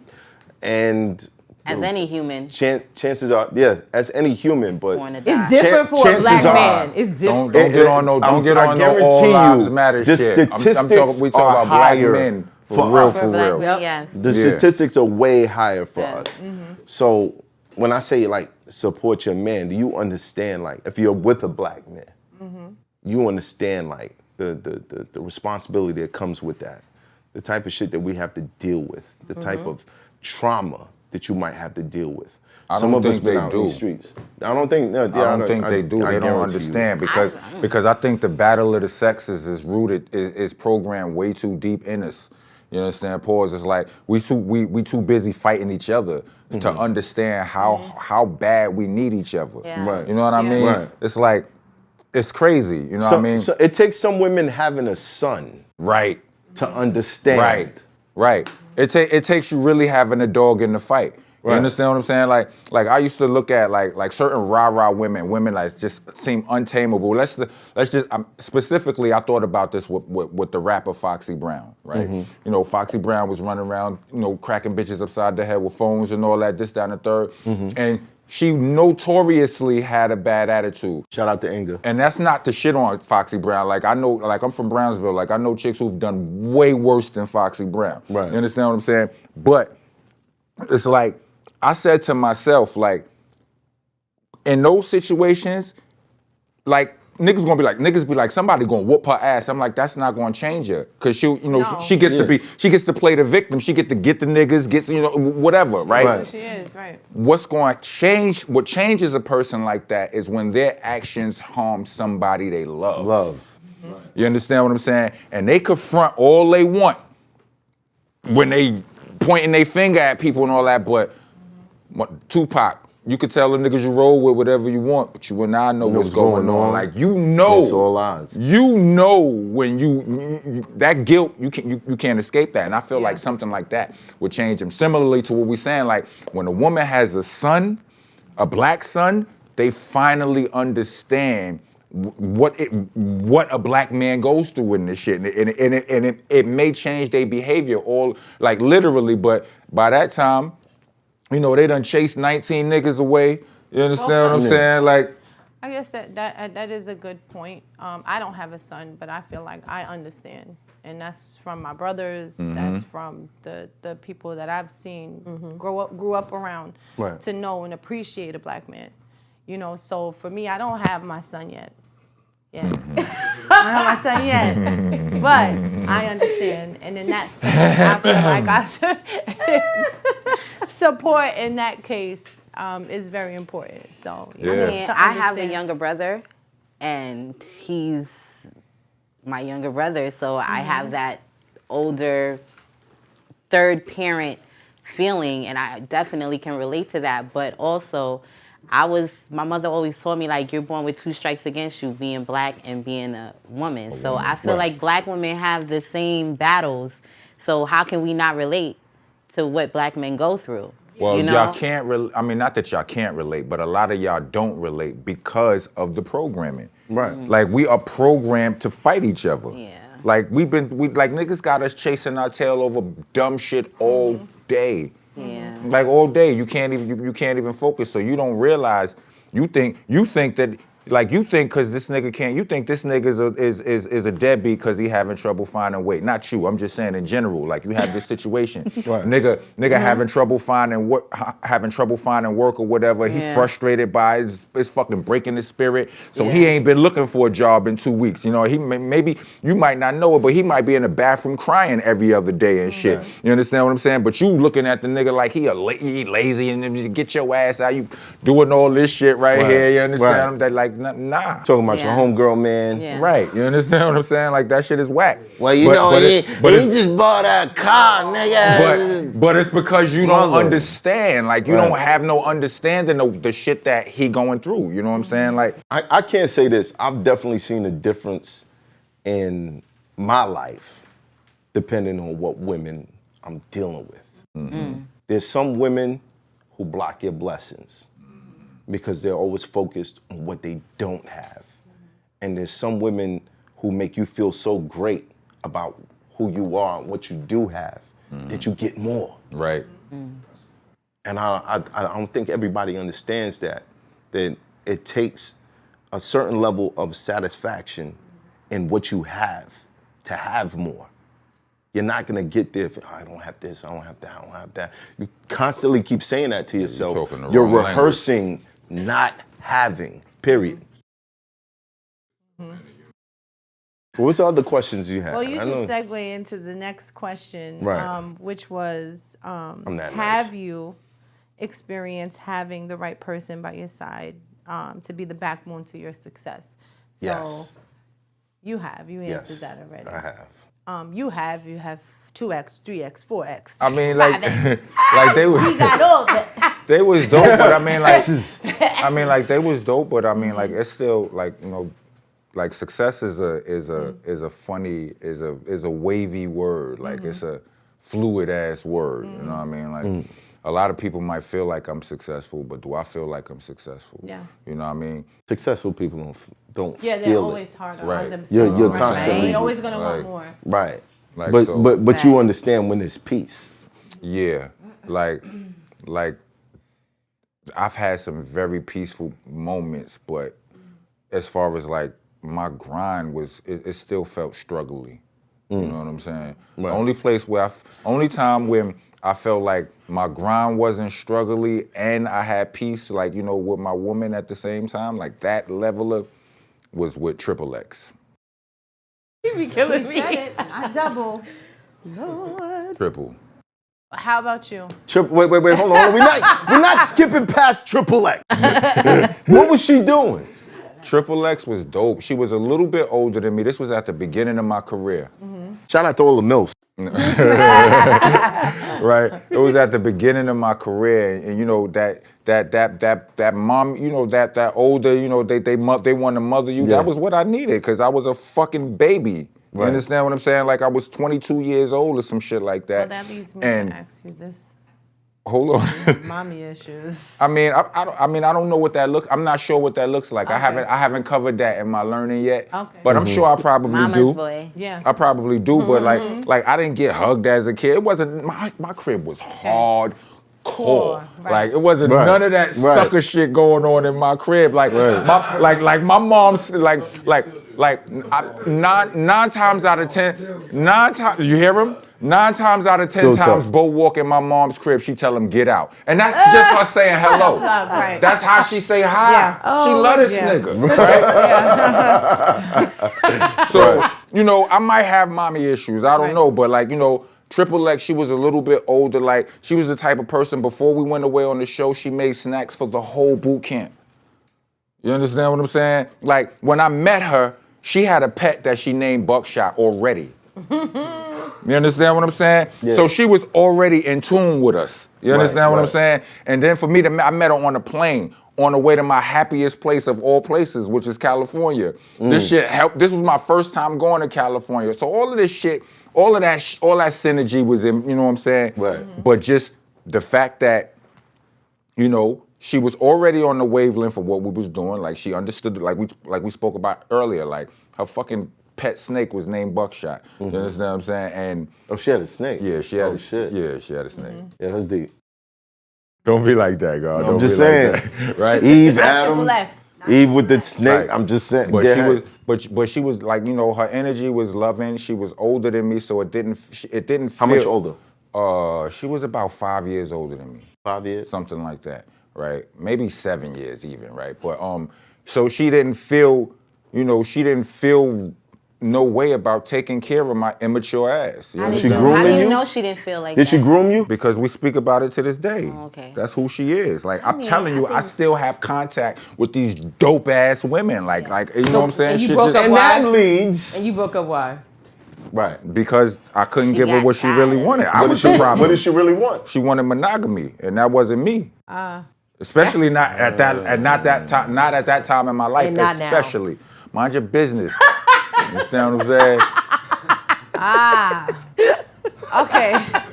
And as any human. Chances are, as any human, but it's different for a black man. It's different. Don't get on no all lives matter the shit. Statistics we talk about black men for real. Yep. Yes. The statistics are way higher for us. So when I say like support your man, do you understand like if you're with a black man, you understand like the responsibility that comes with that, the type of shit that we have to deal with, the type of trauma that you might have to deal with. Some of us been out in the streets. I don't think they do. They don't understand because I think the battle of the sexes is rooted is programmed way too deep in us. You understand? Pause. It's like we too busy fighting each other to understand how bad we need each other. Yeah. Right. You know what I mean? Right. It's like it's crazy. You know what I mean? So it takes some women having a son, right, to understand. Right. It takes you really having a dog in the fight. You understand what I'm saying? Like I used to look at like certain rah-rah women like just seem untamable. Let's just specifically I thought about this with the rapper Foxy Brown, right? You know, Foxy Brown was running around, you know, cracking bitches upside the head with phones and all that, this, that, and the third. And she notoriously had a bad attitude. Shout out to Inga. And that's not to shit on Foxy Brown. Like I know, like I'm from Brownsville. Like I know chicks who've done way worse than Foxy Brown. Right. You understand what I'm saying? But it's like, I said to myself, like, in those situations, like, niggas be like, somebody gonna whoop her ass. I'm like, that's not gonna change her. Cause she gets to play the victim. She get the niggas, you know, whatever, right? That's what she is, right. What changes a person like that is when their actions harm somebody they love. You understand what I'm saying? And they confront all they want when they pointing their finger at people and all that, but Tupac, you could tell the niggas you roll with whatever you want, but you and I know what's going on. Like you know, it's all odds. You know when you that guilt you can't escape that, and I feel like something like that would change him. Similarly to what we're saying, like when a woman has a son, a black son, they finally understand what a black man goes through in this shit, and it may change their behavior all like literally, but by that time. You know, they done chased 19 niggas away. You understand what I'm saying? Like, I guess that is a good point. I don't have a son, but I feel like I understand. And that's from my brothers, that's from the people that I've seen grew up around to know and appreciate a black man. You know, so for me, I don't have my son yet. I don't have my son yet, but I understand. And in that sense, I feel like I support in that case is very important. So, I have a younger brother, and he's my younger brother, so I have that older third parent feeling, and I definitely can relate to that, but also my mother always told me, like, you're born with 2 strikes against you, being black and being a woman. So I feel like black women have the same battles. So how can we not relate to what black men go through? Well, you know? y'all can't I mean, not that y'all can't relate, but a lot of y'all don't relate because of the programming. Right. Like, we are programmed to fight each other. Yeah. Like, niggas got us chasing our tail over dumb shit all day. Yeah. Like all day, you can't even focus. So you don't realize. You think that Like, you think because this nigga can't, you think this nigga is a deadbeat because he having trouble finding weight. Not you, I'm just saying in general. Like, you have this situation. Right. Nigga having trouble finding work or whatever. Yeah. He frustrated by it. It's fucking breaking his spirit. So he ain't been looking for a job in 2 weeks. You know, he maybe, you might not know it, but he might be in the bathroom crying every other day and shit. Right. You understand what I'm saying? But you looking at the nigga like he lazy and then you get your ass out. You doing all this shit right here. You understand? That like, nah. Talking about your homegirl, man. Yeah. Right. You understand what I'm saying? Like, that shit is whack. Well, he just bought a car, nigga. But it's because you don't understand. Like, you don't have no understanding of the shit that he going through. You know what I'm saying? Like, I can't say this. I've definitely seen a difference in my life depending on what women I'm dealing with. There's some women who block your blessings because they're always focused on what they don't have. And there's some women who make you feel so great about who you are and what you do have that you get more. Right. And I don't think everybody understands that it takes a certain level of satisfaction in what you have to have more. You're not gonna get there if I don't have this, I don't have that, I don't have that. You constantly keep saying that to yourself. You're rehearsing not having, period. What's the other questions you have? Well, you just segue into the next question, right. Which was, have you experienced having the right person by your side to be the backbone to your success? So yes. You answered that already. I have. You have 2x, 3x, 4x. I mean, 5x. like they were. We got all that. They was dope, but I mean, like, they was dope, but I mean, like, it's still like, you know, like success is a funny, is a wavy word. Like it's a fluid ass word. You know what I mean? Like a lot of people might feel like I'm successful, but do I feel like I'm successful? Yeah. You know what I mean? Successful people don't Yeah, they're feel always it. hard on Right. themselves. You're right? constantly They're always gonna want more. Right. Like, But you understand when there's peace. Yeah. Like I've had some very peaceful moments, but as far as like my grind was, it still felt struggly. You know what I'm saying? Right. Only time when I felt like my grind wasn't struggly and I had peace, like, you know, with my woman at the same time, like that level of, was with Triple X. You be killing me. Said it. I double. Lord. Triple. How about you? Wait, hold on. We're not skipping past Triple X. What was she doing? Triple X was dope. She was a little bit older than me. This was at the beginning of my career. Shout out to all the MILFs. Right? It was at the beginning of my career, and you know that mom, you know that older, you know they want to mother you. Yeah. That was what I needed because I was a fucking baby. You Right. understand what I'm saying? Like I was 22 years old or some shit like that. Well, that leads me to ask you this. Hold on. Mommy issues. I mean, I don't know what that looks. I'm not sure what that looks like. Okay. I haven't covered that in my learning yet. Okay. But I'm sure I probably Mama's do. boy. Yeah. I probably do, but like I didn't get hugged as a kid. It wasn't my crib was hard. Core. Right. Like it wasn't Right. none of that Right. sucker shit going on in my crib. Like my mom's nine times out of 10, you hear him? 9 times out of 10 Still times, tough. Bo walk in my mom's crib, she tell him get out, and that's just her saying hello. Love, right. That's how she say hi. Yeah. She love this yeah. nigga, right? So you know, I might have mommy issues. I don't know, but like you know. Triple X, she was a little bit older. Like, she was the type of person, before we went away on the show, she made snacks for the whole boot camp. You understand what I'm saying? Like, when I met her, she had a pet that she named Buckshot already. You understand what I'm saying? Yeah. So she was already in tune with us. You understand what I'm right. saying? And then for me, I met her on a plane on the way to my happiest place of all places, which is California. This shit helped. This was my first time going to California. So all of this shit, all that synergy was in, you know what I'm saying? Right. But just the fact that, you know, she was already on the wavelength of what we was doing. Like she understood, like we spoke about earlier, like her fucking pet snake was named Buckshot. You understand what I'm saying? And she had a snake. yeah, she had shit. Yeah, she had a snake. Yeah, that's deep. Don't be like that, God. I'm just saying. Right? Eve, Adam, Triple X. Eve with the snake. Right. I'm just saying. But yeah. she was like, you know, her energy was loving. She was older than me, so it didn't feel. How much older? She was about 5 years older than me. 5 years? Something like that, right? Maybe 7 years even, right? But so she didn't feel, you know, no way about taking care of my immature ass. You How do understand? you know she didn't feel like Did that? she groom you? Because we speak about it to this day. Oh, okay. That's who she is. Like I'm telling you, I still have contact with these dope ass women. Like you know what I'm saying? And you Shit broke up And why? that leads. And you broke up why? Right. because I couldn't She give her got what she really tired. wanted. I What was did the she, problem. what did she really want? She wanted monogamy, and that wasn't me. Especially not at that time in my life. And not now. Especially, mind your business. You understand what I'm saying? Okay.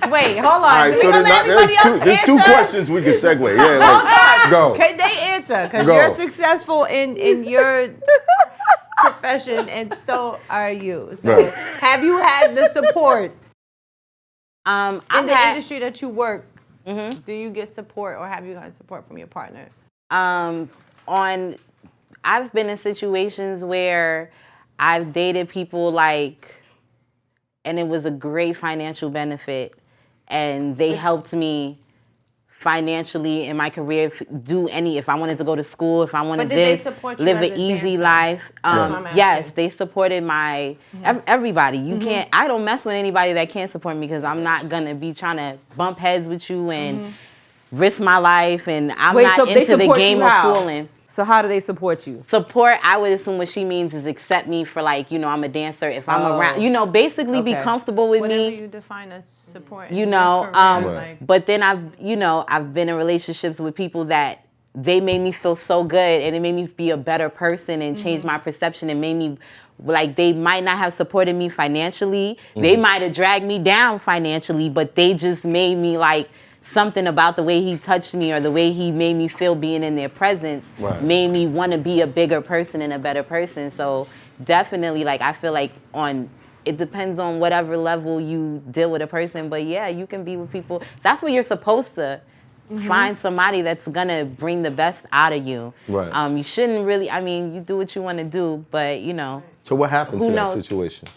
Wait, hold on. All right, so there's two questions we can segue. Yeah, go. Can they answer? Because you're successful in your profession, and so are you. So have you had the support in the industry that you work? Mm-hmm. Do you get support, or have you gotten support from your partner? I've been in situations where I've dated people and it was a great financial benefit, and they helped me financially in my career, if I wanted to go to school, if I wanted live an easy life. Yes, they supported everybody. You can't, I don't mess with anybody that can't support me, because I'm not gonna be trying to bump heads with you and risk my life, and I'm not into the game of fooling. So how do they support you? Support, I would assume what she means is accept me for I'm a dancer. If I'm around, basically be comfortable with me. Whatever you define as support. But then I've been in relationships with people that they made me feel so good, and it made me be a better person and change my perception, and made me, they might not have supported me financially. They might have dragged me down financially, but they just made me something about the way he touched me or the way he made me feel being in their presence made me want to be a bigger person and a better person. So definitely, I feel it depends on whatever level you deal with a person. But yeah, you can be with people. That's what you're supposed to find, somebody that's going to bring the best out of you. Right. You shouldn't really, you do what you want to do, but So what happened to that situation?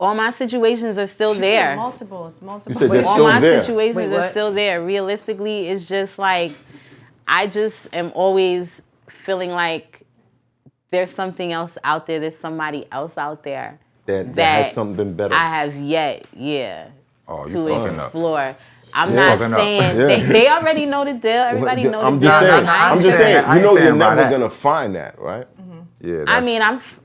All my situations are still there. It's multiple. You said they're all still my there. situations are still there. Realistically, it's just I just am always feeling like there's something else out there. There's somebody else out there that has something better. I have yet, to explore. Up. I'm not saying they already know the deal. Everybody knows the deal. I'm just saying. You're never gonna find that, right? Yeah.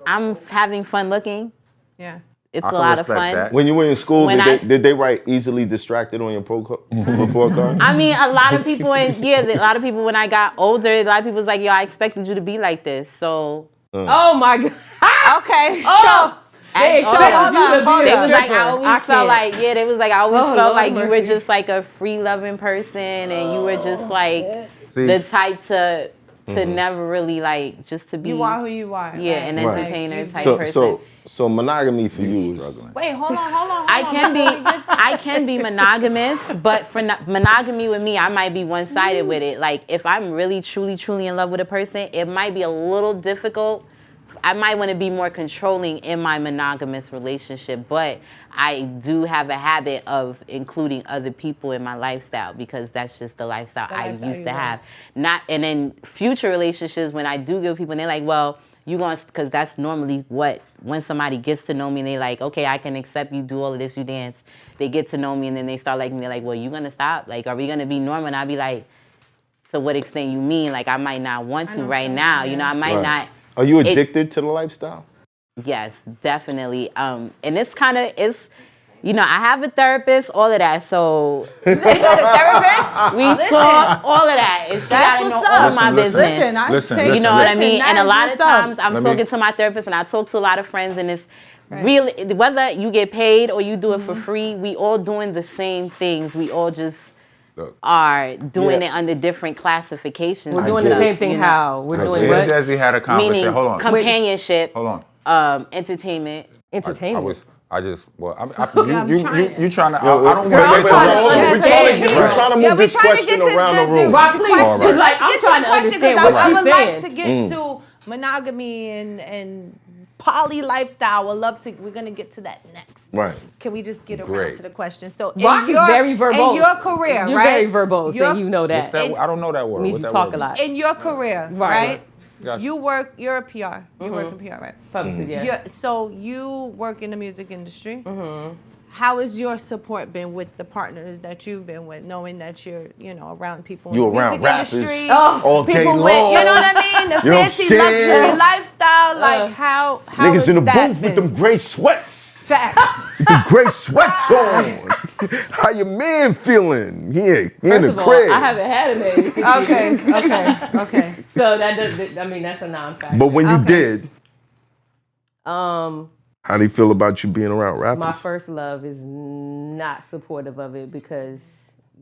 I'm having fun looking. Yeah. It's a lot of fun. That. When you were in school, did they write easily distracted on your report card? A lot of people, a lot of people when I got older, a lot of people was like, yo, I expected you to be like this. So. Oh my God. Okay. Oh. They was like, I always felt like, they was like, I always felt like you were just a free loving person, and you were just the type to never really just to be. You are who you are. Yeah, an entertainer type person. So monogamy for you is. Wait, hold on. I can be monogamous, but for monogamy with me, I might be one-sided with it. If I'm really, truly in love with a person, it might be a little difficult. I might want to be more controlling in my monogamous relationship, but I do have a habit of including other people in my lifestyle, because that's just the lifestyle I used to have. And then future relationships, when I do get with people, and they're like, well, you going to, because that's normally when somebody gets to know me, and they like, okay, I can accept you, do all of this, you dance. They get to know me, and then they start liking me. They're like, well, you going to stop? Are we going to be normal? And I'll be like, to what extent you mean? I might not want to right now. I might not. Are you addicted to the lifestyle? Yes, definitely. And it's I have a therapist, all of that. So you got a therapist? We talk, all of that. And she gotta know all of my business. Listen, you know what I mean? And a lot of times I'm talking to my therapist, and I talk to a lot of friends, and it's really, whether you get paid or you do it for free, we all doing the same things. We all just are doing it under different classifications. We're doing the same thing. How we're doing what? Desi had a conversation. Meaning hold on. Companionship. Hold on. Entertainment. You trying to. I don't We're trying to move this question around the room. Please, I'm trying to understand what I she's would saying. like to get to monogamy and poly lifestyle. We're gonna get to that next. Right. Can we just get around to the question? So Rock is very verbose. In your career, You're very verbose, and you know that. I don't know that word. Means you talk a lot. In your career, right? Gotcha. You're a PR. You work in PR, right? Publicity, yeah. So you work in the music industry. How has your support been with the partners that you've been with, knowing that you're, around people in the music industry, all day people long. with, you know what I mean, the fancy luxury lifestyle. How niggas in the that booth been? with them gray sweats. Facts. With the gray sweats on. How your man feeling? Yeah, in the crib. I haven't had a man. Okay. So that's a non-factor. But when you did, How do you feel about you being around rappers? My first love is not supportive of it because,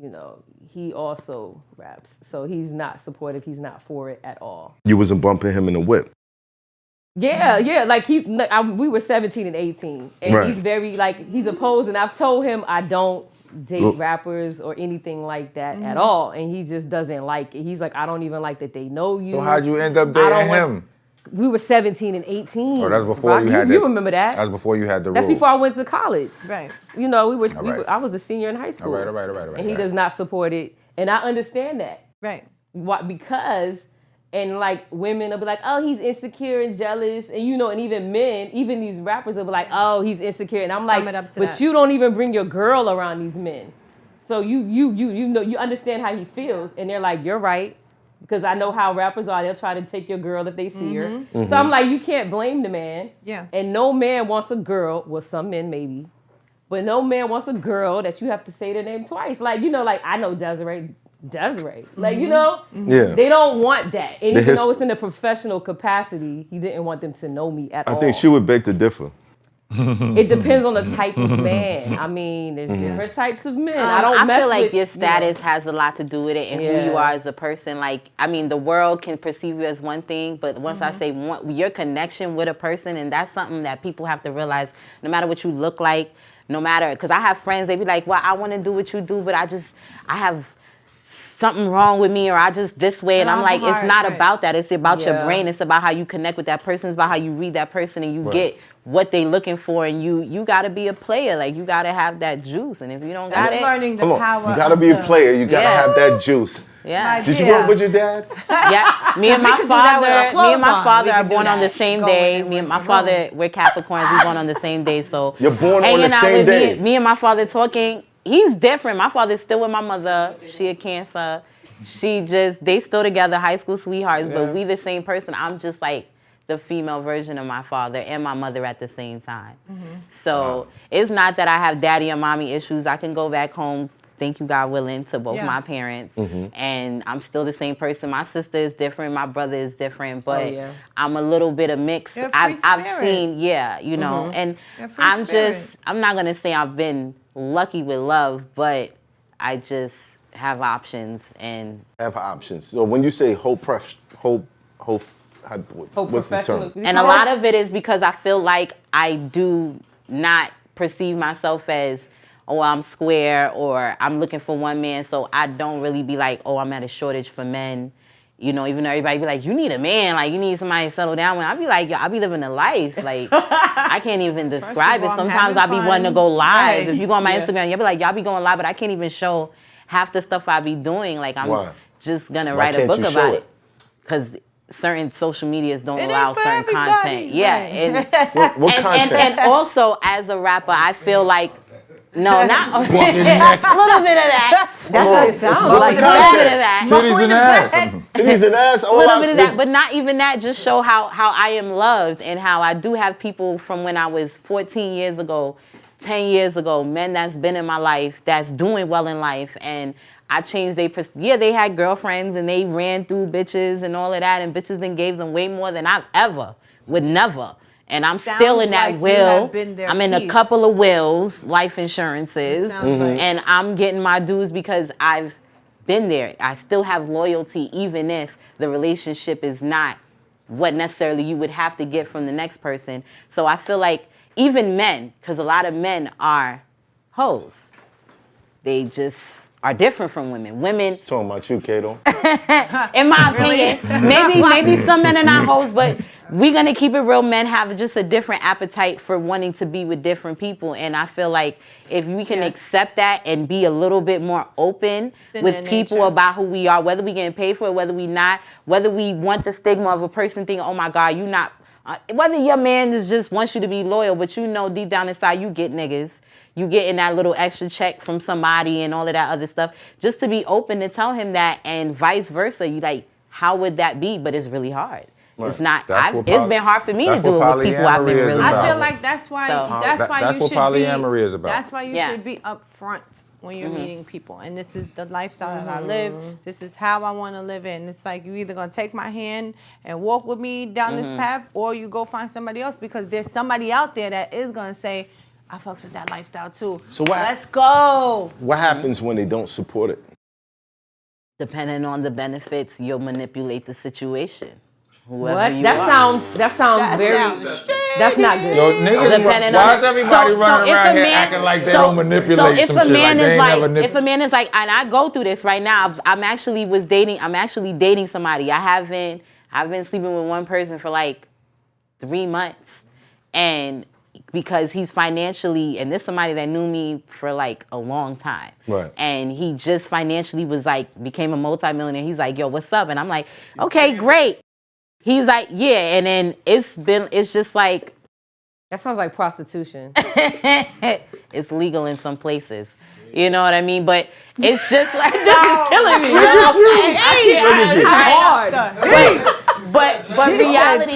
you know, he also raps. So he's not supportive. He's not for it at all. You wasn't bumping him in the whip. Yeah. Like we were 17 and 18, and right. he's very he's opposed. And I've told him I don't date rappers or anything like that at all, and he just doesn't like it. He's like, I don't even like that they know you. So how'd you end up dating him? We were 17 and 18. Oh, that's before you had You remember that? That's before you had the That's rule. before I went to college. Right. You know, I was a senior in high school. All right. And he does not support it, and I understand that. Right. What? Because. And like women will be like, oh, he's insecure and jealous, and you know, and even men, even these rappers will be like, oh, he's insecure, and I'm like, but you don't even bring your girl around these men, so you know, you understand how he feels, and they're like, you're right, because I know how rappers are. They'll try to take your girl if they see her. Mm-hmm. So I'm like, you can't blame the man. Yeah. And no man wants a girl. Well, some men maybe, but no man wants a girl that you have to say their name twice. Like, you know, like I know Desiree, like, you know, they don't want that. And even though it's in a professional capacity, he didn't want them to know me at all. I think she would beg to differ. It depends on the type of man. I mean, there's different types of men. I feel like your status has a lot to do with it and who you are as a person. Like, I mean, the world can perceive you as one thing, but once I say your connection with a person, and that's something that people have to realize, no matter what you look like, no matter, because I have friends, they be like, well, I want to do what you do, but I have something wrong with me, or I just this way, and I'm like, it's not about that. It's about your brain. It's about how you connect with that person. It's about how you read that person, and you get what they looking for, and you got to be a player. Like, you got to have that juice, and if you don't got it, learning the power. You got to be a player. You got to have that juice. Yeah. Did you work with your dad? Yeah. Me and my father are born on the same day. Me and my father, we're Capricorns. We're born on the same day. So you're born on the same day. Me and my father talking. He's different. My father's still with my mother. She a Cancer. They still together, high school sweethearts, but we the same person. I'm just like the female version of my father and my mother at the same time. So it's not that I have daddy or mommy issues. I can go back home, thank you God willing, to both my parents, and I'm still the same person. My sister is different, my brother is different, but I'm a little bit of mix. I've seen, you know, and I'm not gonna say I've been lucky with love, but I just have options and So when you say what's the term? And a lot of it is because I feel like I do not perceive myself as, oh, I'm square, or I'm looking for one man, so I don't really be like, oh, I'm at a shortage for men. You know, even though everybody be like, you need a man, like, you need somebody to settle down with. I be like, yo, I be living a life. Like, I can't even describe it. Sometimes I be wanting to go live. Right. If you go on my Instagram, you'll be like, y'all be going live, but I can't even show half the stuff I be doing. Like, I'm just going to write a book about it. Because certain social medias don't allow certain content. Yeah. And, what content? And also, as a rapper, I feel like, no, not a little bit of that. That's what it sounds like. A little bit of that. Titties and ass. Titties and ass. A little bit of that, but not even that. Just show how I am loved, and how I do have people from when I was 14 years ago, 10 years ago, men that's been in my life, that's doing well in life, and I changed they had girlfriends and they ran through bitches and all of that, and bitches then gave them way more than I've ever would never. And I'm still in that will. I'm in a couple of wills, life insurances, and I'm getting my dues because I've been there. I still have loyalty, even if the relationship is not what necessarily you would have to get from the next person. So I feel like even men, because a lot of men are hoes, they just are different from women. Women. Talking about you, Kato. In my opinion, maybe some men are not hoes, but we're gonna keep it real. Men have just a different appetite for wanting to be with different people, and I feel like if we can accept that and be a little bit more open with people about who we are, whether we getting paid for it, whether we not, whether we want the stigma of a person thinking, oh my God, you not, whether your man is just wants you to be loyal, but you know deep down inside you get niggas. You getting that little extra check from somebody and all of that other stuff. Just to be open to tell him that, and vice versa. You like, how would that be? But it's really hard. It's not. It's been hard for me to do it with people I've been really. I feel like that's why you should polyamory is about. That's why you should be upfront when you're meeting people. And this is the lifestyle that I live. This is how I want to live it. And it's like you either gonna take my hand and walk with me down this path, or you go find somebody else, because there's somebody out there that is gonna say, I fucks with that lifestyle too. So let's go. What happens when they don't support it? Depending on the benefits, you'll manipulate the situation. What? That sounds very. That's not good. Yo, niggas, why is everybody running around here acting like they don't manipulate some shit? If a man is like, and I go through this right now. I'm actually dating somebody. I've been sleeping with one person for like 3 months, and because he's financially, and this is somebody that knew me for like a long time. Right. And he just financially became a multimillionaire. He's like, yo, what's up? And I'm like, okay, great. He's like, yeah. And then it's just like. That sounds like prostitution. It's legal in some places. You know what I mean? But it's just like, this is killing me. It's hard. But reality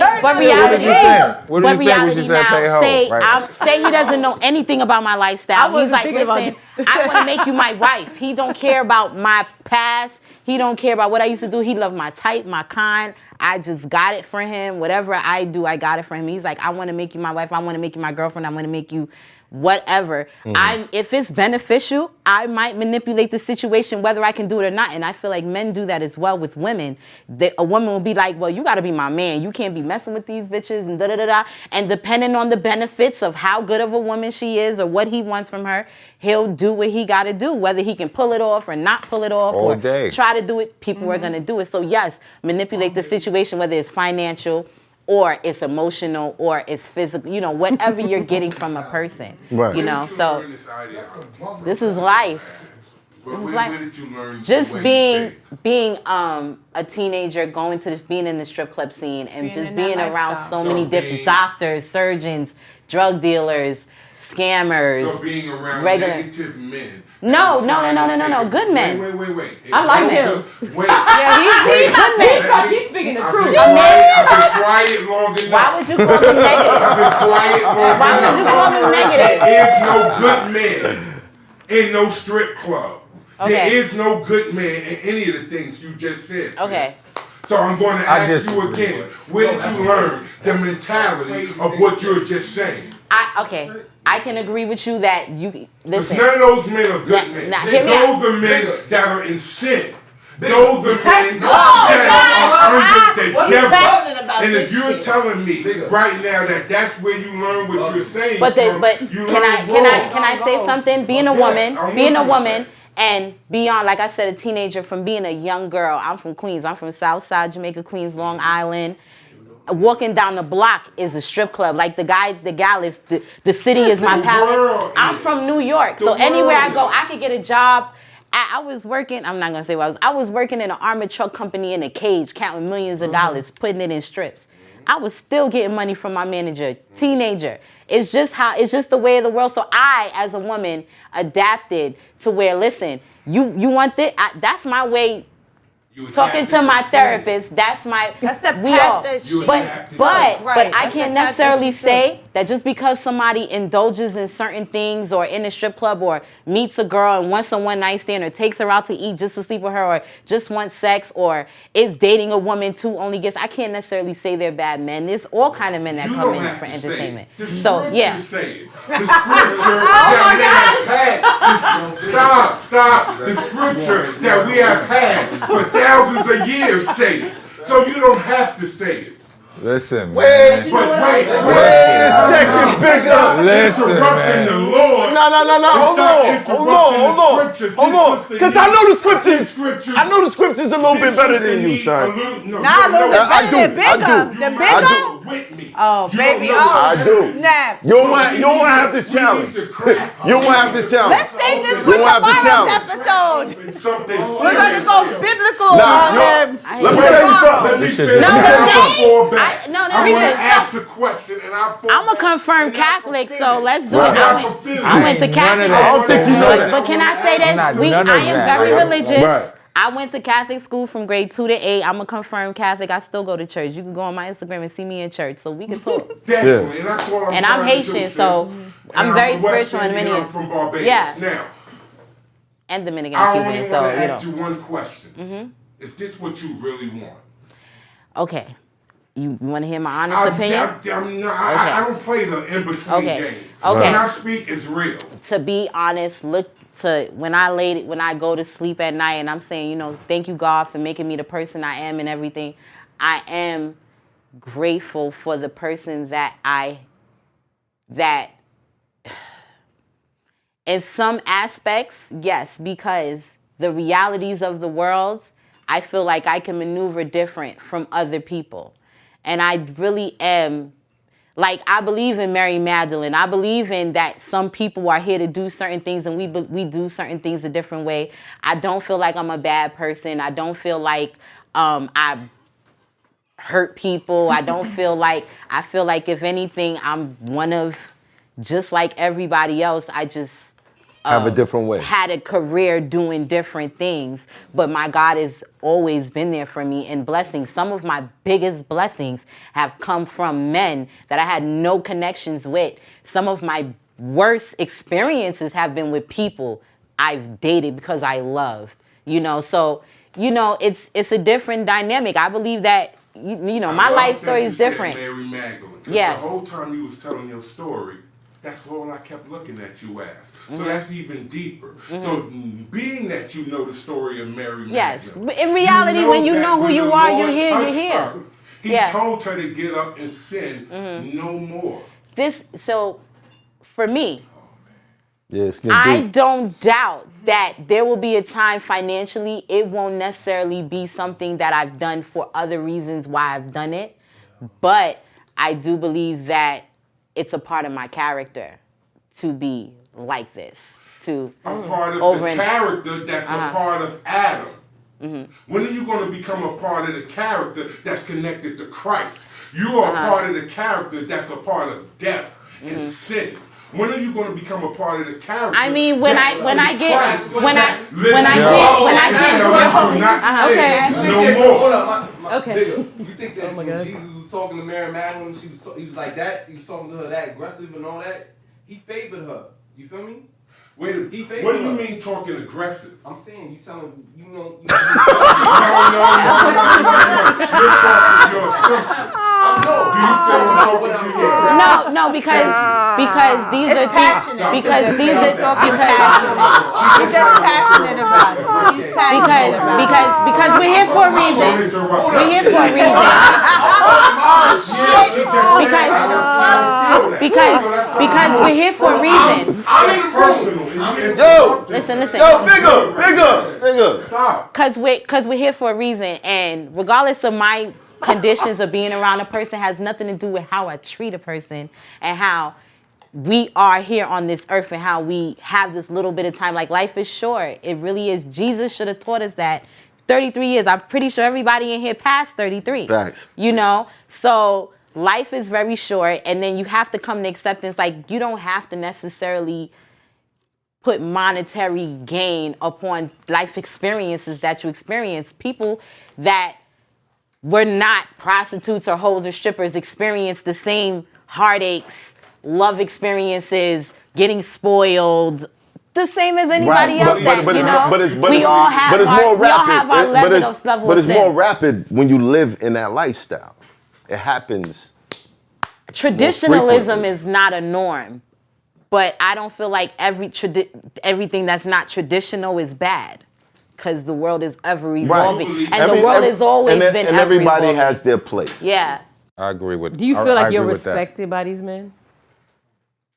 now, say he doesn't know anything about my lifestyle. He's like, listen, I want to make you my wife. He don't care about my past. He don't care about what I used to do. He loved my type, my kind. I just got it for him. Whatever I do, I got it for him. He's like, I want to make you my wife. I want to make you my girlfriend. I want to make you whatever. If it's beneficial, I might manipulate the situation, whether I can do it or not. And I feel like men do that as well with women. A woman will be like, well, you got to be my man. You can't be messing with these bitches and da-da-da-da. And depending on the benefits of how good of a woman she is or what he wants from her, he'll do what he got to do, whether he can pull it off or not pull it off or try to do it. People are going to do it. So yes, manipulate the situation, whether it's financial or it's emotional, or it's physical, whatever you're getting from a person. Right. So this is life. Just being a teenager, being in the strip club scene, and just being around so many different doctors, surgeons, drug dealers, scammers. So being around negative men. No. Good men. Wait. I like him. Wait. Yeah, he's speaking the truth. I've been quiet long enough. Why would you call him negative? I've been quiet long enough. Why would you call him negative? There is no good man in no strip club. Okay. There is no good man in any of the things you just said. Okay. So I'm going to ask you again. Where did you learn the mentality of what you're just saying? I can agree with you that you listen. None of those men are good men. Those are men that are in sin. Those are men that are under the devil. And if you're telling me right now that that's where you learn what you're saying, but can I say something? Being a woman, and beyond, like I said, a teenager, from being a young girl. I'm from Queens. I'm from Southside Jamaica, Queens, Long Island. Walking down the block is a strip club. Like the gal is, the city is my palace. I'm from New York. So anywhere I go, I could get a job. I was working, I'm not going to say what I was working in an armored truck company in a cage, counting millions of dollars, putting it in strips. I was still getting money from my manager, teenager. It's just the way of the world. So I, as a woman, adapted to where, listen, you want this? That's my way. Talking to my therapist, that's the path that she but I can't necessarily say that just because somebody indulges in certain things or in a strip club or meets a girl and wants a one night stand or takes her out to eat just to sleep with her or just wants sex or is dating a woman to only gets, I can't necessarily say they're bad men. There's all kind of men that come in for entertainment. So yeah. The scripture that we have had, stop. The scripture that we have had for thousands of years say it. So you don't have to say it. Listen, man. Wait a second, bigger. Listen, man. The Lord. Hold on. Because I know the scriptures. I know the scriptures a little bit better than you, son. A little bit better than bigger. The bigger? Oh, baby. I do. Snap. You don't want to have this challenge. You don't want to have this challenge. Let's save this for tomorrow's episode. We're going to go biblical on them. Let me tell you something. Let me tell you something. I want to ask a question, and I'm a confirmed Catholic, so let's do it. I went to Catholic. I don't think you know that. But can I say this? I am very religious. I went to Catholic school from grade 2 to 8. I'm a confirmed Catholic. I still go to church. You can go on my Instagram and see me in church, so we can talk. Definitely, and that's what I'm Haitian, so I'm very spiritual in many ways. I'm from Barbados. Yeah. Now, and Dominican and Cuban, so you know. I want to ask you one question. Is this what you really want? Okay. You want to hear my honest opinion? I don't play the in-between game. Okay. When I speak, it's real. To be honest, when I go to sleep at night and I'm saying, you know, thank you, God, for making me the person I am and everything, I am grateful for the person that in some aspects, yes, because the realities of the world, I feel like I can maneuver different from other people. And I really am, like, I believe in Mary Magdalene. I believe in that some people are here to do certain things and we do certain things a different way. I don't feel like I'm a bad person. I don't feel like I hurt people. I feel like if anything, I'm one of, just like everybody else, I just have a different way. Had a career doing different things, but my God has always been there for me in blessings. Some of my biggest blessings have come from men that I had no connections with. Some of my worst experiences have been with people I've dated because I loved, you know. So, you know, it's a different dynamic. I believe that, you know, my life story is different. Mary Magdalene. Yes. The whole time you was telling your story, that's all I kept looking at you as. So that's even deeper. So being that you know the story of Mary Magdalene. Yes, but in reality, when you know who you are, you're here. He told her to get up and sin no more. So for me, yes, I don't doubt that there will be a time financially, it won't necessarily be something that I've done for other reasons why I've done it. But I do believe that it's a part of my character to be like this. A part of the character that's a part of Adam. When are you going to become a part of the character that's connected to Christ? You are a part of the character that's a part of death and sin. When are you going to become a part of the character? I mean, when I get no more. Okay. You think that when Jesus was talking to Mary Magdalene, he was like that? He was talking to her that aggressive and all that? He favored her. You feel me? Wait, what do you mean talking aggressive? I'm saying, you telling, you know. No. You're talking your assumption. Do you feel I'm talking to you? No, because these are passionate. He's just passionate about it. He's passionate about it. Because we're here for a reason. We're here for a reason. Because we're here for a reason. Yo, listen. Yo, bigger. Stop. Because we're here for a reason, and regardless of my conditions of being around a person, has nothing to do with how I treat a person and how we are here on this earth and how we have this little bit of time. Like, life is short. It really is. Jesus should have taught us that. 33 years. I'm pretty sure everybody in here passed 33. Facts. You know? So life is very short, and then you have to come to acceptance. Like, you don't have to necessarily put monetary gain upon life experiences that you experience. People that were not prostitutes or hoes or strippers experience the same heartaches, love experiences, getting spoiled, the same as anybody else. We all have our level of sin. But it's more rapid when you live in that lifestyle. It happens. Traditionalism is not a norm, but I don't feel like everything that's not traditional is bad. Because the world is ever evolving. Right. And the world has always been and everybody has their place. Yeah. I agree with that. Do you feel like you're respected by these men?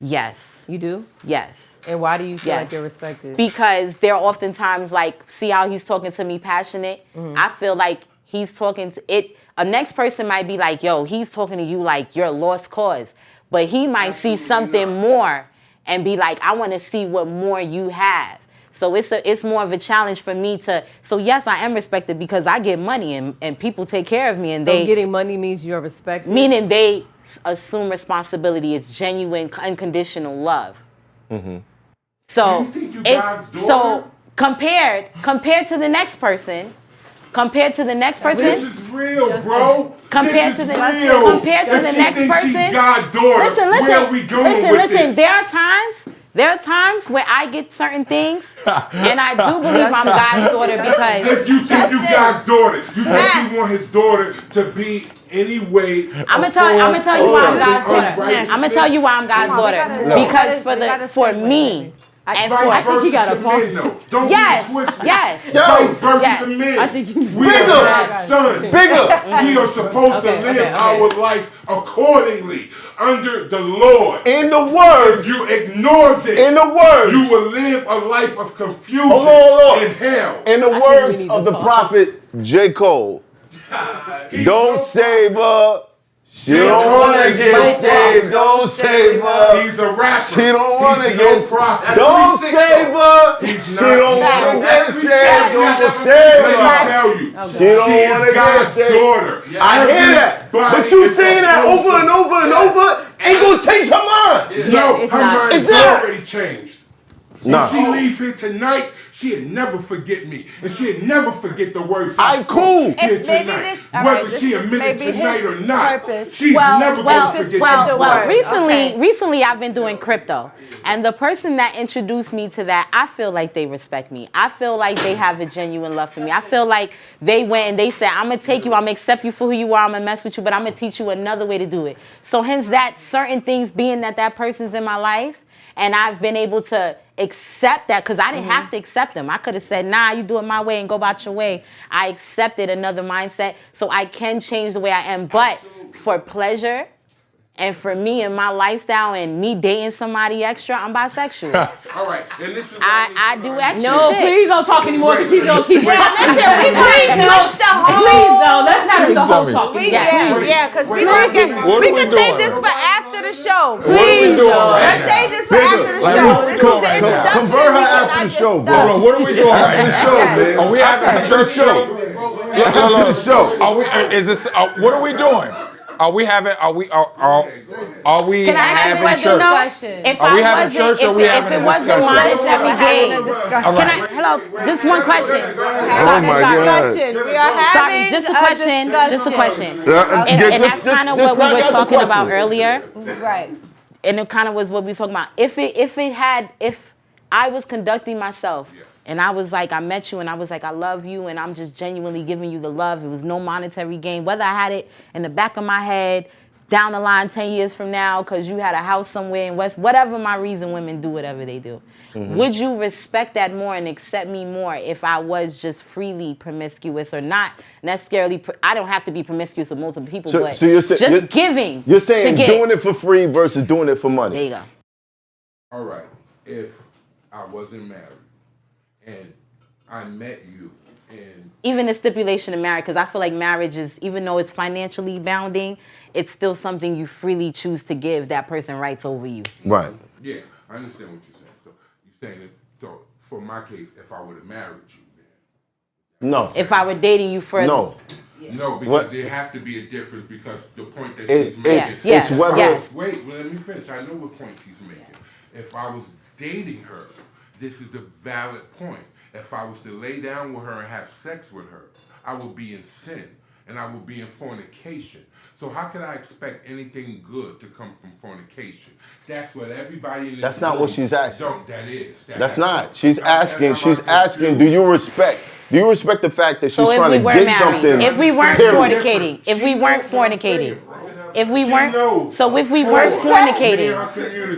Yes. You do? Yes. And why do you feel like you're respected? Because they're oftentimes like, see how he's talking to me passionate? I feel like he's talking to it. A next person might be like, yo, he's talking to you like you're a lost cause. But he might see something more and be like, I want to see what more you have. So it's more of a challenge for me to. So yes, I am respected because I get money and people take care of me, and so getting money means you're respected. Meaning they assume responsibility. It's genuine, unconditional love. So compared to the next person. Compared to the next person. This is real, bro. Compared to the next person. God daughter. Listen. Where are we going with this? There are times where I get certain things, and I do believe I'm God's daughter because. If you think you God's daughter, you think you want his daughter to be any way. I'm gonna tell you why I'm God's daughter. I'm gonna tell you why I'm God's daughter because for me. And I think he got a point. Yes. Vice versa to men. I think you bigger, son. Bigger. We are supposed to live our life accordingly under the Lord. In the words. If you ignore it. In the words. You will live a life of confusion and hell. In the words of the prophet J. Cole. Don't save her. She don't wanna get saved. Don't save her. He's a rapper. She don't wanna get saved. Don't save her. She don't wanna get saved. Don't save her. Let me tell you. She don't wanna get saved. Daughter. I hear that. But you saying that over and over and over ain't gonna change her mind. No, her mind is already changed. Nah. If she leave here tonight, she'll never forget me. And she'll never forget the words I cool. here tonight. Whether she admits it tonight or not, she's never going to forget the words. Recently I've been doing crypto. And the person that introduced me to that, I feel like they respect me. I feel like they have a genuine love for me. I feel like they went and they said, I'm going to take you, I'm going to accept you for who you are, I'm going to mess with you, but I'm going to teach you another way to do it. So hence that certain things being that person's in my life, and I've been able to accept that because I didn't have to accept them. I could have said, nah, you do it my way and go about your way. I accepted another mindset so I can change the way I am. But for pleasure and for me and my lifestyle and me dating somebody extra, I'm bisexual. All right. And this is I do extra No, shit. please don't talk anymore because he's going to keep Listen, we switch the whole. Please don't. Let's not do the whole talking. Because we can save this for after the show. Please don't. Let's save this for after the show. This is the introduction. Convert her after the show, bro. What are we doing right now? Are we having a church show? Are we? Is this? What are we doing? Are we having? Are we having church? If Are we having church or are we having a discussion? If it wasn't monetary gain, hello, just one question. We are having just a question. And that's kind of what we were talking about earlier. Right. And it kind of was what we were talking about. If I was conducting myself and I was like, I met you and I was like, I love you and I'm just genuinely giving you the love. It was no monetary gain. Whether I had it in the back of my head, down the line 10 years from now, because you had a house somewhere in West, whatever my reason, women do whatever they do. Mm-hmm. Would you respect that more and accept me more if I was just freely promiscuous or not necessarily, I don't have to be promiscuous with multiple people, but so you're giving. You're saying doing it for free versus doing it for money. There you go. All right. If I wasn't married and I met you and even the stipulation of marriage, because I feel like marriage is, even though it's financially bounding, it's still something you freely choose to give that person rights over you. Right. Yeah, I understand what you're saying. So you're saying that, so for my case, if I would have married you, then no. If I were dating you further, no. No, because there have to be a difference because the point that she's making. Yes. Wait, let me finish. I know what point she's making. If I was dating her, this is a valid point. If I was to lay down with her and have sex with her, I would be in sin and I would be in fornication. So how could I expect anything good to come from fornication? That's what everybody in this That's not what she's asking. That is. That's not. She's asking, do you respect the fact that she's trying to get something? If we weren't fornicating. If we weren't fornicating.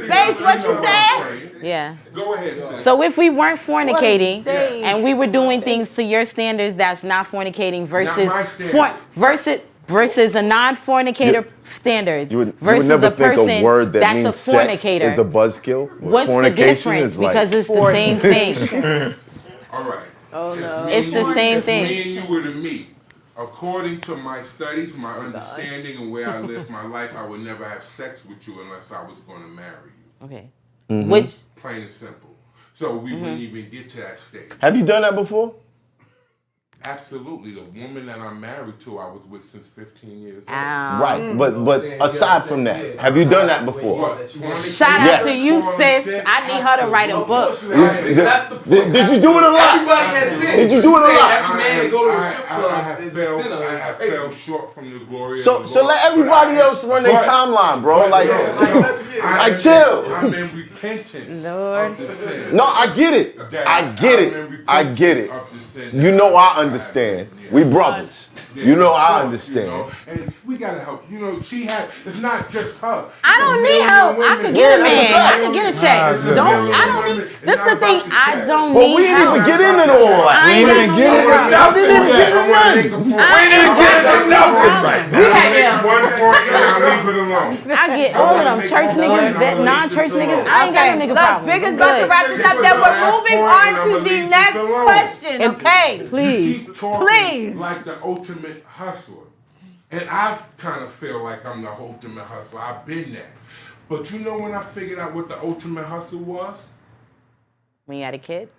Face, what you said? Yeah. Go ahead. So if we weren't fornicating and we were doing things to your standards that's not fornicating versus a non-fornicator standards you would versus never a person think a word that that's means a fornicator sex is a buzzkill. What's the difference? Because it's the same thing. All right. Oh no. It's the same thing. If me and you were to meet, according to my studies, my understanding and where I live my life, I would never have sex with you unless I was going to marry you. Okay. Mm-hmm. Which plain and simple. So we wouldn't even get to that stage. Have you done that before? Absolutely. The woman that I'm married to, I was with since 15 years old. Right, but aside from that, have you done that before? Shout out to you, sis. I need her to write a book. Did you do it a lot? Everybody has sinned. Did you do it a lot? Every man that go to a strip club I have is a sinner. I have fell short from the glory of the So Lord. let everybody else run their timeline, bro. Like chill. I'm in repentance of the sin. No, I get it. I get it. You know I understand. We brothers. You know I understand. And we gotta help. It's not just her. I don't need help. I could get a man. I could get a check. I don't need. This is the thing. I don't need help. But we didn't even get into all that. We didn't get into nothing. We didn't get into nothing right now. One point and I'll leave it alone. I get all of them. Church niggas, non-church niggas. I ain't got no nigga problem. Big is about to wrap this up. Then we're moving on to the next question. Okay. Please. Like the ultimate hustler. And I kind of feel like I'm the ultimate hustler. I've been there. But you know when I figured out what the ultimate hustle was? When you had a kid?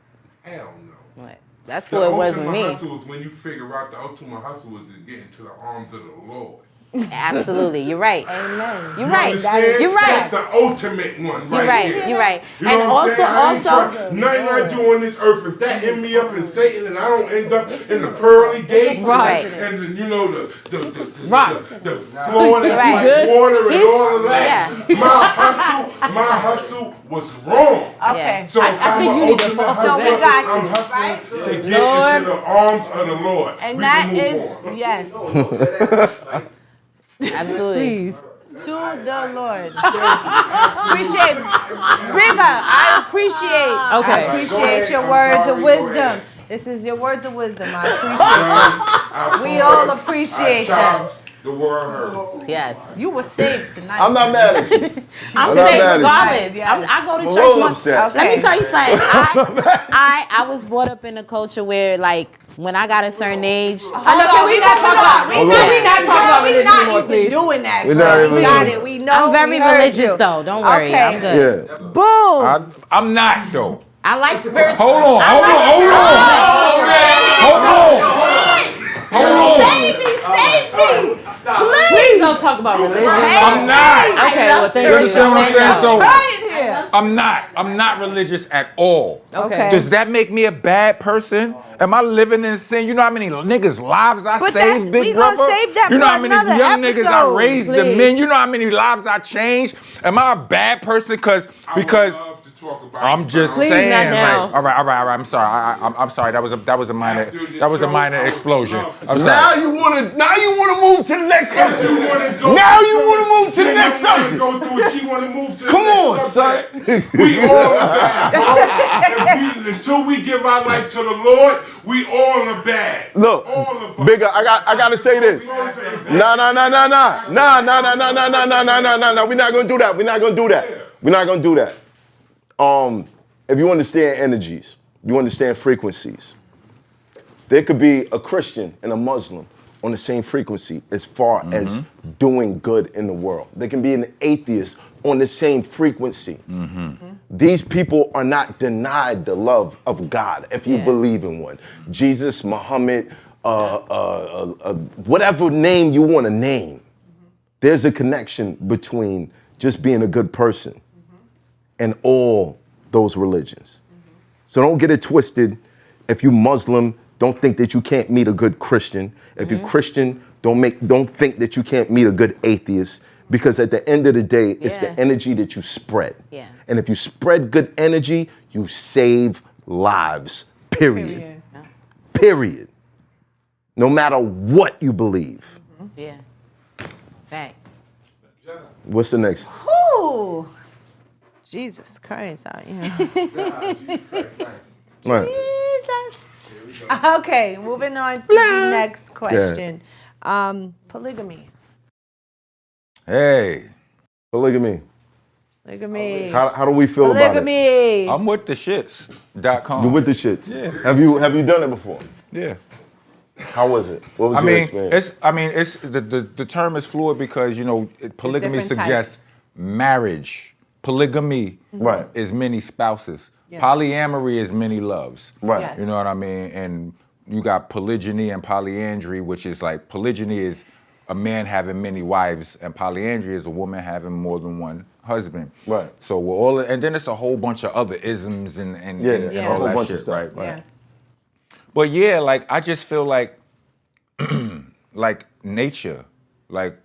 Hell no. What? That's what it was with me. The ultimate hustle is when you figure out the ultimate hustle is to get into the arms of the Lord. Absolutely, you're right. Amen. You're right. Understand? You're right. That's the ultimate one right here. You're right. You know And what I'm saying? also, nothing I do on this earth, if that end me up in Satan and I don't end up in the pearly gates, right. and the flowing right. like water and all of that. Yeah. My hustle was wrong. Okay. So if I'm an ultimate hustler, we got I'm this, hustling right? to get into the arms of the Lord. And we that can move is, on. yes. Absolutely. To the Lord. Appreciate Bigger. I appreciate your words of wisdom. This is your words of wisdom. I appreciate it. We all appreciate them. The word heard. Yes. You were saved tonight. I'm not mad at you. I'm saved regardless. I go to church. Let me tell you something. I was brought up in a culture where, like, when I got a certain age. We not talking about religion anymore, please. Doing that. We got it. We know. I'm very religious, though. Don't worry. Okay. I'm good. Yeah. Boom. I'm not though. I like spiritual. Hold on. Save me. Please don't talk about religion. I'm not. Okay, well, thank You understand what I'm saying? Right here. I'm not religious at all. Okay. Does that make me a bad person? Am I living in sin? You know how many niggas' lives I saved, big brother? Save that you know for how many another young episode. niggas I raised the men? You know how many lives I changed? Am I a bad person because I'm just saying, like, all right. I'm sorry. I'm sorry. That was a minor explosion. I'm sorry. Now you wanna move to the next subject. Now you wanna move to the next subject. Come on, son. We all are bad. Until we give our life to the Lord, we all are bad. Look, Bigger, I gotta say this. Nah. We're not gonna do that. If you understand energies, you understand frequencies. There could be a Christian and a Muslim on the same frequency as far as doing good in the world. There can be an atheist on the same frequency. These people are not denied the love of God if you believe in one. Jesus, Muhammad, whatever name you want to name, there's a connection between just being a good person and all those religions. So don't get it twisted. If you Muslim, don't think that you can't meet a good Christian. If you're Christian, don't think that you can't meet a good atheist, because at the end of the day, it's the energy that you spread. Yeah. And if you spread good energy, you save lives, period. Period. No matter what you believe. Yeah. Fact. What's the next? Whew. Jesus Christ out here. Right. Jesus. Okay, moving on to the next question. Polygamy. Hey. Polygamy. Polygamy. How do we feel about it? I'm with the shits.com. You're with the shits? Yeah. Have you done it before? Yeah. How was it? What was your experience? It's the term is fluid because, you know, polygamy suggests marriage. Polygamy is many spouses. Yes. Polyamory is many loves. Right. Yes. You know what I mean? And you got polygyny and polyandry, which is like polygyny is a man having many wives, and polyandry is a woman having more than one husband. Right. So we're all, and then it's a whole bunch of other isms and all that bunch shit, of stuff. right? Yeah. But yeah, like I just feel like, like nature, like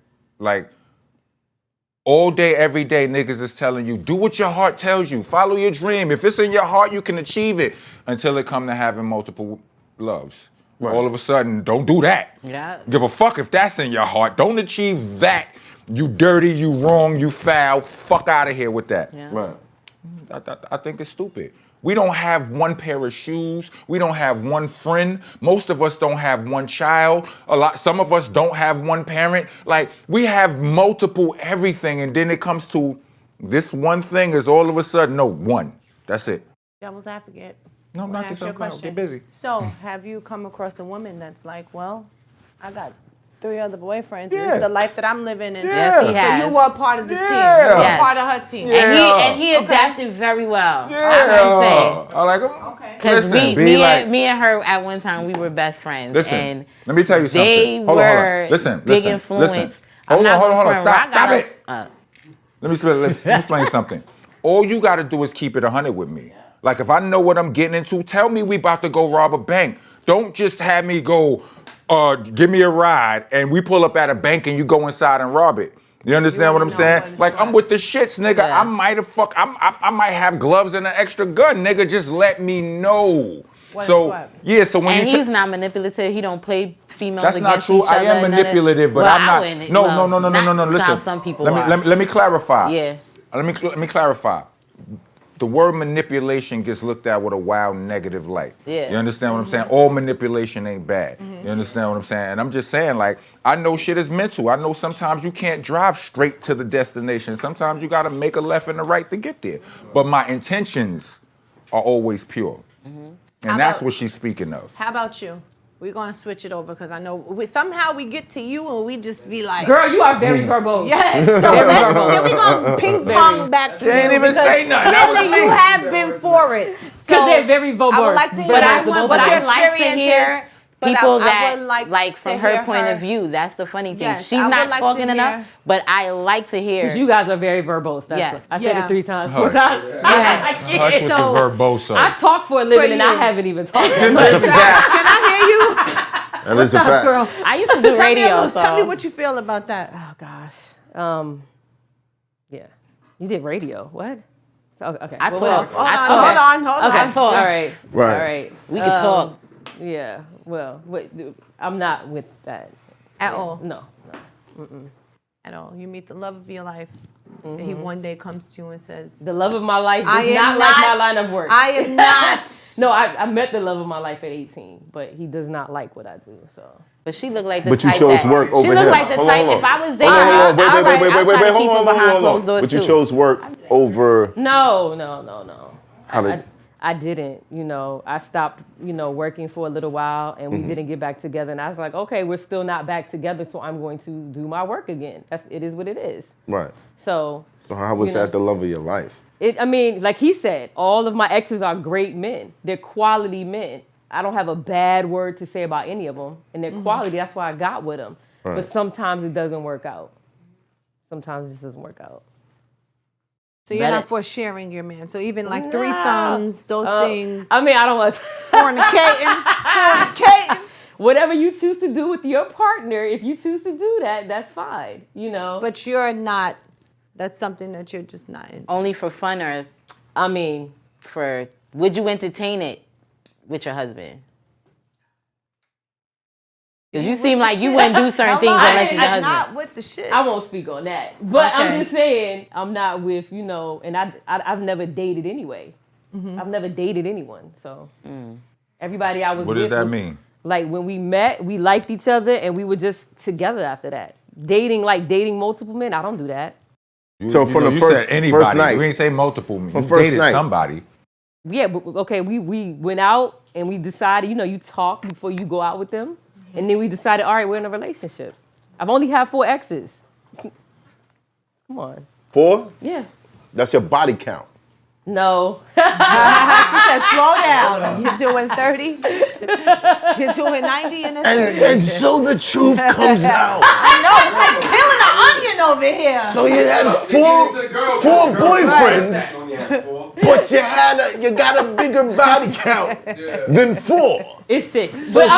all day, every day, niggas is telling you, do what your heart tells you, follow your dream. If it's in your heart, you can achieve it. Until it come to having multiple loves. Right. All of a sudden, don't do that. Yeah. Give a fuck if that's in your heart. Don't achieve that. You dirty, you wrong, you foul. Fuck out of here with that. Yeah. Right. I think it's stupid. We don't have one pair of shoes. We don't have one friend. Most of us don't have one child. Some of us don't have one parent. Like, we have multiple everything, and then it comes to this one thing is all of a sudden, no, one. That's it. Devil's advocate. No, knock yourself out. Get busy. So, have you come across a woman that's like, well, I got 3 other boyfriends. Yeah. This is the life that I'm living in. Yes, he has. So you were part of the team. You Yeah. were Yes. part of her team. And he adapted very well. Yeah. I'm saying. I like him. Okay. Because Listen, me and her at one time, we were best friends. Listen, and let me tell you something. they Hold on. were Listen, big listen, influence. listen. I'm Hold not on. gonna front. Stop I it. gotta- Let me explain something. All you got to do is keep it 100 with me. Like, if I know what I'm getting into, tell me we about to go rob a bank. Don't just have me go, give me a ride, and we pull up at a bank and you go inside and rob it. You understand what I'm saying? Like, I'm with the shits, nigga. Yeah. I might have gloves and an extra gun, nigga. Just let me know. So when and you he's not manipulative. He don't play females that's not against true. each other. I am manipulative, but well, I'm not. I wouldn't. No. Not Listen. how some people let me clarify. Yeah. Let me clarify. The word manipulation gets looked at with a wild negative light. Yeah. You understand what I'm saying? All manipulation ain't bad. You understand what I'm saying? And I'm just saying, like, I know shit is mental. I know sometimes you can't drive straight to the destination. Sometimes you gotta make a left and a right to get there. But my intentions are always pure. And that's what she's speaking of. How about you? We're going to switch it over because I know somehow we get to you and we just be like... Girl, you are very verbose. Yes. So then we're going to ping pong back to you. They ain't even say nothing. Clearly you have been for it. Because they're very verbose. I would like to hear But I what would your like to experience hear is. But people I that, would like from to her hear point her. of view, that's the funny thing. Yes, She's I would not like to talking hear- enough, but I like to hear. You guys are very verbose. That's Yes. I said Yeah. it 3 times, 4 times. I can't. Hush with So- the verboso. I talk for a living and I you. haven't even talked. That's a fact. Can I hear you? That is a What's up, fact. girl? I used to do radio, so. Tell me what you feel about that. Oh gosh. Yeah. You did radio. What? Okay. I Well, talk. whatever. I talk. Hold on. Okay, I talk. All right. Right. All right. We can talk. Yeah. Well, wait, I'm not with that. At all. No. At all. You meet the love of your life. And he one day comes to you and says, The love of my life I does am not like my line of work. I am not. No, I met the love of my life at 18, but he does not like what I do. So. But she looked like the But you type chose that, work over She looked him. like the Hold type. on. If I was dating Hold her, on, I'll try to keep her behind hold closed on. doors But you too. chose work over. No. How did- I didn't. I stopped, working for a little while and we didn't get back together. And I was like, okay, we're still not back together, so I'm going to do my work again. It is what it is. Right. So how was that the love of your life? like he said, all of my exes are great men. They're quality men. I don't have a bad word to say about any of them. And they're quality. That's why I got with them. Right. But sometimes it doesn't work out. Sometimes it just doesn't work out. So you're not for sharing your man. So even like threesomes, those things. I don't want fornicating. Whatever you choose to do with your partner, if you choose to do that, that's fine. But you're not. That's something that you're just not into. Only for fun or would you entertain it with your husband? Because you seem like you wouldn't do certain things unless you're your husband. Not with the shit. I won't speak on that. But Okay. I'm just saying, I'm not with, and I've never dated anyway. I've never dated anyone. So everybody I was What with does that was, mean? like when we met, we liked each other and we were just together after that. Dating multiple men, I don't do that. So from the you first- said anybody. first night. You ain't say multiple. You first dated night. somebody. Yeah, but okay, we went out and we decided, you talk before you go out with them. And then we decided, all right, we're in a relationship. I've only had 4 exes. Come on. 4? Yeah. That's your body count. No. She said, slow down. You're doing 30. You're doing 90 in a 30. And so the truth comes out. I know. It's like peeling an onion over here. So you had four boyfriends, but you got a bigger body count than 4. It's 6. So, but I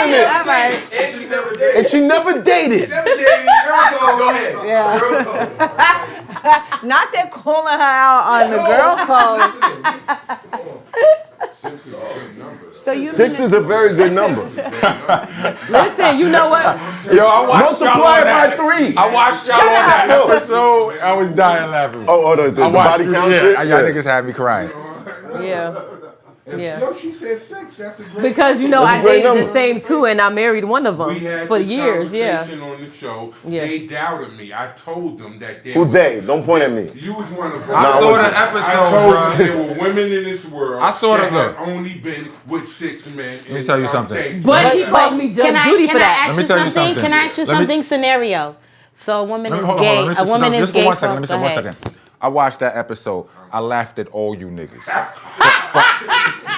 mean, All right. And she never dated. And she never dated. Never dated. Girl code. Go ahead. Yeah. Girl code. Not they're calling her out on the girl code. So you 6 is a very good number. listen, you know what? Yo, I watched y'all Multiply on it by that. 3. I watched y'all on that episode. I was dying laughing. The I watched body count yeah, shit? y'all niggas had me crying. Yeah. Yeah. No, she said 6. That's the great. Because you know That's a I great dated number. the same 2 and I married one of them We had for this years. Yeah. conversation on the show. Yeah. They doubted me. I told them that they Who they? Don't point at me. You was one of them. I saw the I episode, told bro. them there were women in this world I saw that the- had only been with 6 men. Let me tell you something. But he calls me Judge Judy for that. Ask Let me you tell you something? something. Can I ask you Let me- something? Scenario. So a woman is Hold gay. on, A woman is just gay. for 1 second. Let me Go say 1 ahead. second. I watched that episode. I laughed at all you niggas.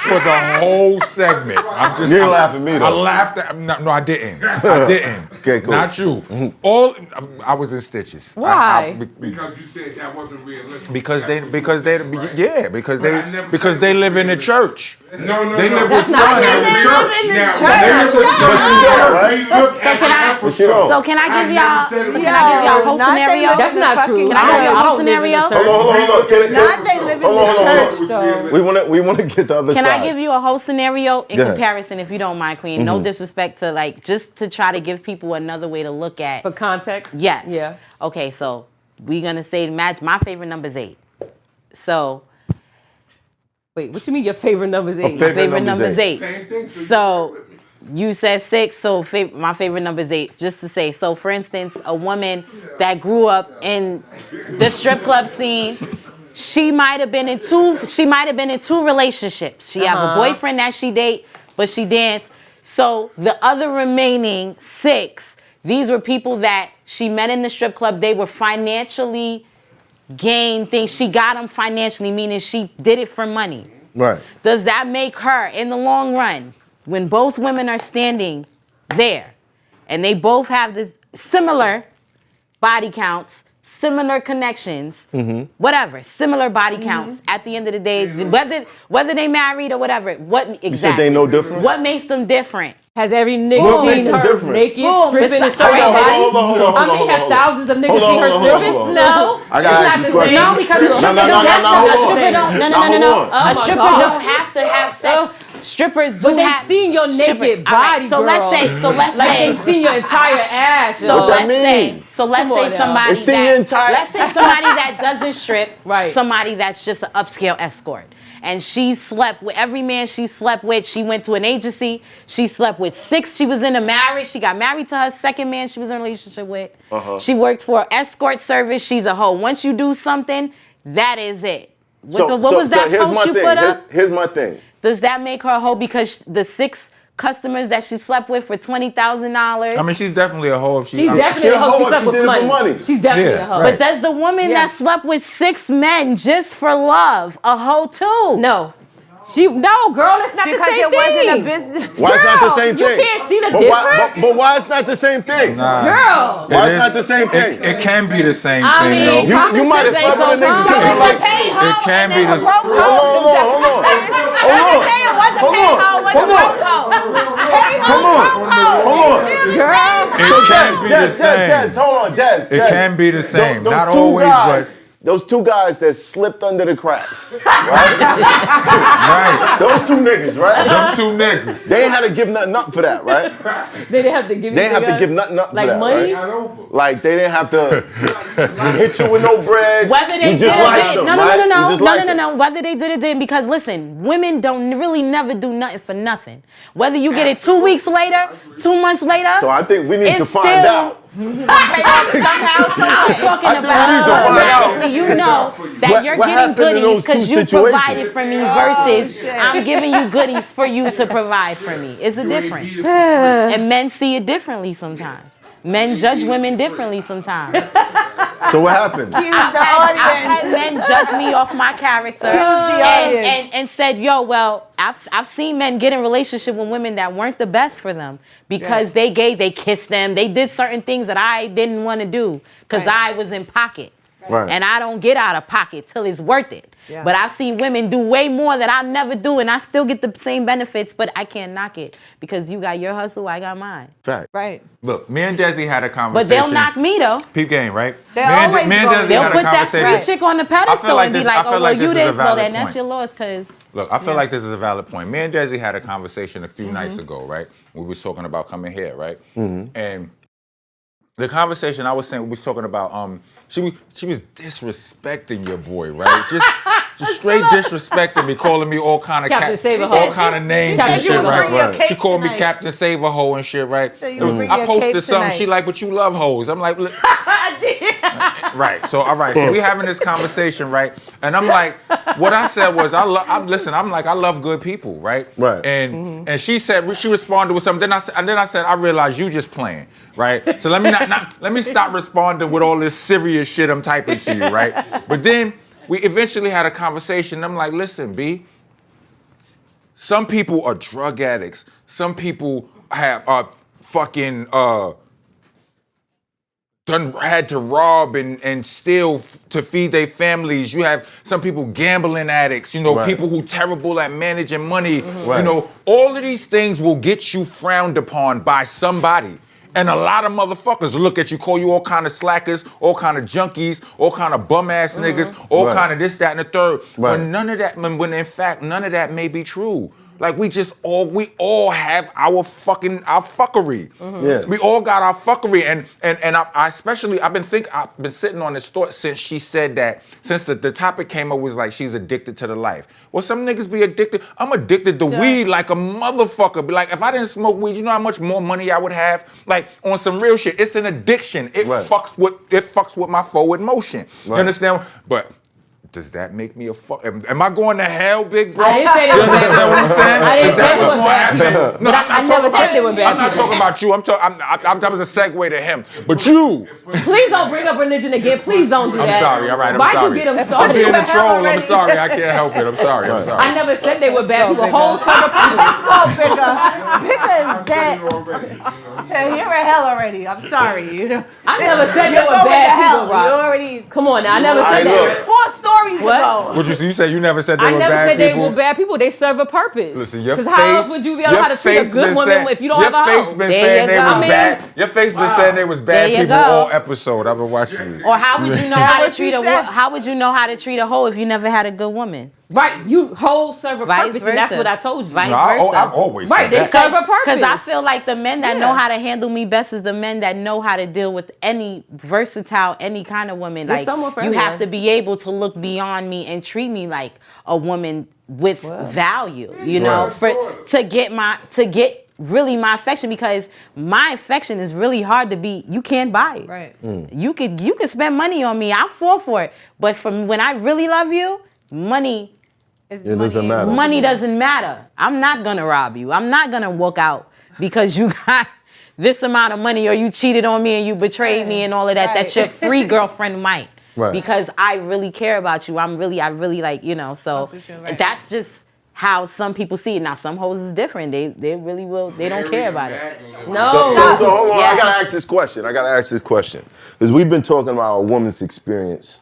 For the whole segment. I'm just. You didn't laugh at me, though. I laughed at. No, I didn't. I didn't. Okay, cool. Not you. I was in stitches. Why? Because you said that wasn't realistic. Because they Right. live in the church. No. They live with not fun. that So can I give y'all? Can I give y'all a whole scenario? That's not true. Can I give you a whole scenario? Hold on. Not they live in the church, though. We want to get the other Can side. I give you a whole scenario in Go ahead. comparison, if you don't mind, Queen? No disrespect to just to try to give people another way to look at. For context? Yes. Yeah. Okay, so we're gonna say my favorite number is 8. So Wait, what you mean your favorite number is 8? favorite favorite number is 8. Same thing. So you said 6, so my favorite number is 8. Just to say, so for instance, a woman that grew up in the strip club scene, she might have been in 2 relationships. She have a boyfriend that she date, but she dance. So the other remaining 6, these were people that she met in the strip club. They were financially gained things. She got them financially, meaning she did it for money. Right. Does that make her, in the long run, when both women are standing there and they both have this similar body counts, similar connections, whatever, similar body counts, at the end of the day, whether they married or whatever, what exactly? You said they no different? What makes them different? Has every What nigga makes seen it her different? naked, Boom, stripping, and it's showing her body? Hold on. I mean, have thousands of niggas seen her stripping? No. I gotta ask this question. No, because a stripper a stripper don't have to have sex. Strippers do But they've have seen your naked stripper- body, All right, so girl. let's Like say they've seen your entire ass. So What that let's say, mean? let's Come on say now. somebody It's seeing your entire- let's say somebody that doesn't strip, Right. somebody that's just an upscale escort. And she slept with every man she slept with. She went to an agency. She slept with 6. She was in a marriage. She got married to her second man she was in a relationship with. She worked for an escort service. She's a hoe. Once you do something, that is it. What was that post you put up? Here's my thing. Does that make her a hoe because the 6 customers that she slept with for $20,000? I mean, she's definitely a hoe if She's definitely a hoe. She slept with money. She's definitely a hoe. right. But does the woman that slept with 6 men just for love a hoe too? No. No, girl, it's not the Because same it thing. wasn't a business. Why it's not the same You thing? can't see the But difference. But why it's not the same thing? Girl. Why it's not the same thing? It can be the same I thing, mean, though. You might have slept with a nigga because you like. It can be the Hold on. It can be the same. Hold on, Des. It can be the same. Not two always, guys, those 2 guys that slipped under the cracks, right? right. Those 2 niggas, right? Them 2 niggas. They ain't had to give nothing up for that, right? They didn't have to give you They didn't have to give nothing up like for that, money? right? Like they didn't have to hit you with no bread. Whether they You did just or liked didn't. them, right? You just liked them. No. Whether they did or didn't, because listen, women don't really never do nothing for nothing. Whether you get it 2 weeks later, 2 months later. So I think we need to it's find still- out. I'm talking I think we need to about find out. you know that What- you're what getting happened in goodies those two because you situations? provided for me versus I'm giving you goodies for you to provide for me. It's a difference. And men see it differently sometimes. Men judge women differently sometimes. So what happened? I've had men judge me off my character and said, yo, well, I've seen men get in relationship with women that weren't the best for them because they kissed them, they did certain things that I didn't want to do because I was in pocket. Right. And I don't get out of pocket till it's worth it. Yeah. But I've seen women do way more that I never do, and I still get the same benefits, but I can't knock it because you got your hustle, I got mine. Fact. Right. Look, me and Desi had a conversation. But they'll knock me though. Peep game, right? They'll put that free chick on the pedestal and be like, oh, well, you this, well, then that's your loss, because... Look, I feel like this is a valid point. Me and Desi had a conversation a few nights ago, right? We was talking about coming here, right? Mm-hmm. And the conversation I was saying, we was talking about, she was disrespecting your boy, right? Just straight disrespecting me, calling me all kind of all kind of names and shit, right? She called me Captain Save a Hoe and shit, right? So I posted something, she like, but you love hoes. I'm like, right. So all right, so we having this conversation, right? And I'm like, what I said was, I love good people, right? Right. And she responded with something. Then I said, I realized you just playing. Right, so let me stop responding with all this serious shit I'm typing to you, right? But then we eventually had a conversation. I'm like, listen, B. Some people are drug addicts. Some people are fucking had to rob and steal to feed their families. You have some people gambling addicts. People who terrible at managing money. Mm-hmm. All of these things will get you frowned upon by somebody. And a lot of motherfuckers look at you, call you all kind of slackers, all kind of junkies, all kind of bum ass niggas, all kind of this, that, and the third. Right. When in fact none of that may be true. Like we all have our fuckery. Mm-hmm. Yeah. We all got our fuckery, and I've been sitting on this thought since she said that. Since the topic came up was like she's addicted to the life. Well, some niggas be addicted. I'm addicted to weed like a motherfucker. Like if I didn't smoke weed, you know how much more money I would have? Like on some real shit. It's an addiction. It fucks with my forward motion. Right. You understand? But does that make me a fuck? Am I going to hell, big bro? I didn't say they were bad. I didn't say they were bad. No, I never said they were bad. I'm not talking about you. That was a segue to him. But you. Please don't bring up religion again. Please don't do that. I'm sorry. All right. Why'd you get him started? I'm being a troll. I'm sorry. I can't help it. I'm sorry. I never said they were bad people. Whole summer people. Let's go, Bigger is dead. You're in hell already. I'm sorry. I never said they were bad people, Rob. Come on now. I never said that. 4 stories ago. What you say? You never said they were bad people? I never said they were bad people. They serve a purpose. Listen, your face. Because how else would you be able how to treat a good woman if you don't have a house? Your face been saying they was bad. Your face been saying they was bad people all episode. I've been watching you. Or how would you know how to treat how would you know how to treat a hoe if you never had a good woman? Right, you hoes serve a purpose, and that's what I told you. Vice versa. I've always said that. They serve a purpose. Because I feel like the men that know how to handle me best is the men that know how to deal with any versatile, any kind of woman. Like you have to be able to look beyond me and treat me like a woman with value. To get really my affection, because my affection is really hard to be. You can't buy it. Right. You could spend money on me. I'll fall for it. But from when I really love you, money doesn't matter. Money doesn't matter. I'm not gonna rob you. I'm not gonna walk out because you got this amount of money or you cheated on me and you betrayed me and all of that. Right. That your free girlfriend might. Right. Because I really care about you. I really like, so that's just how some people see it. Now some hoes is different. They really will. They don't care about it. No. So hold on. I gotta ask this question. Because we've been talking about a woman's experience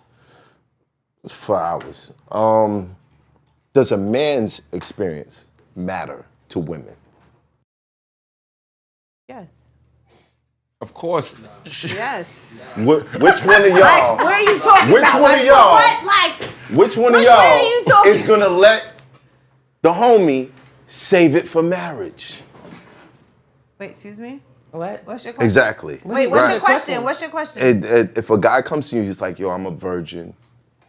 for hours. Does a man's experience matter to women? Yes. Of course. Yes. Which one of y'all? Like, where are you talking which about? One of y'all? What? Like, which one of y'all is gonna let the homie save it for marriage? Wait, excuse me? What? What's your question? Exactly. Wait, what's your question? What's your question? If a guy comes to you, he's like, yo, I'm a virgin.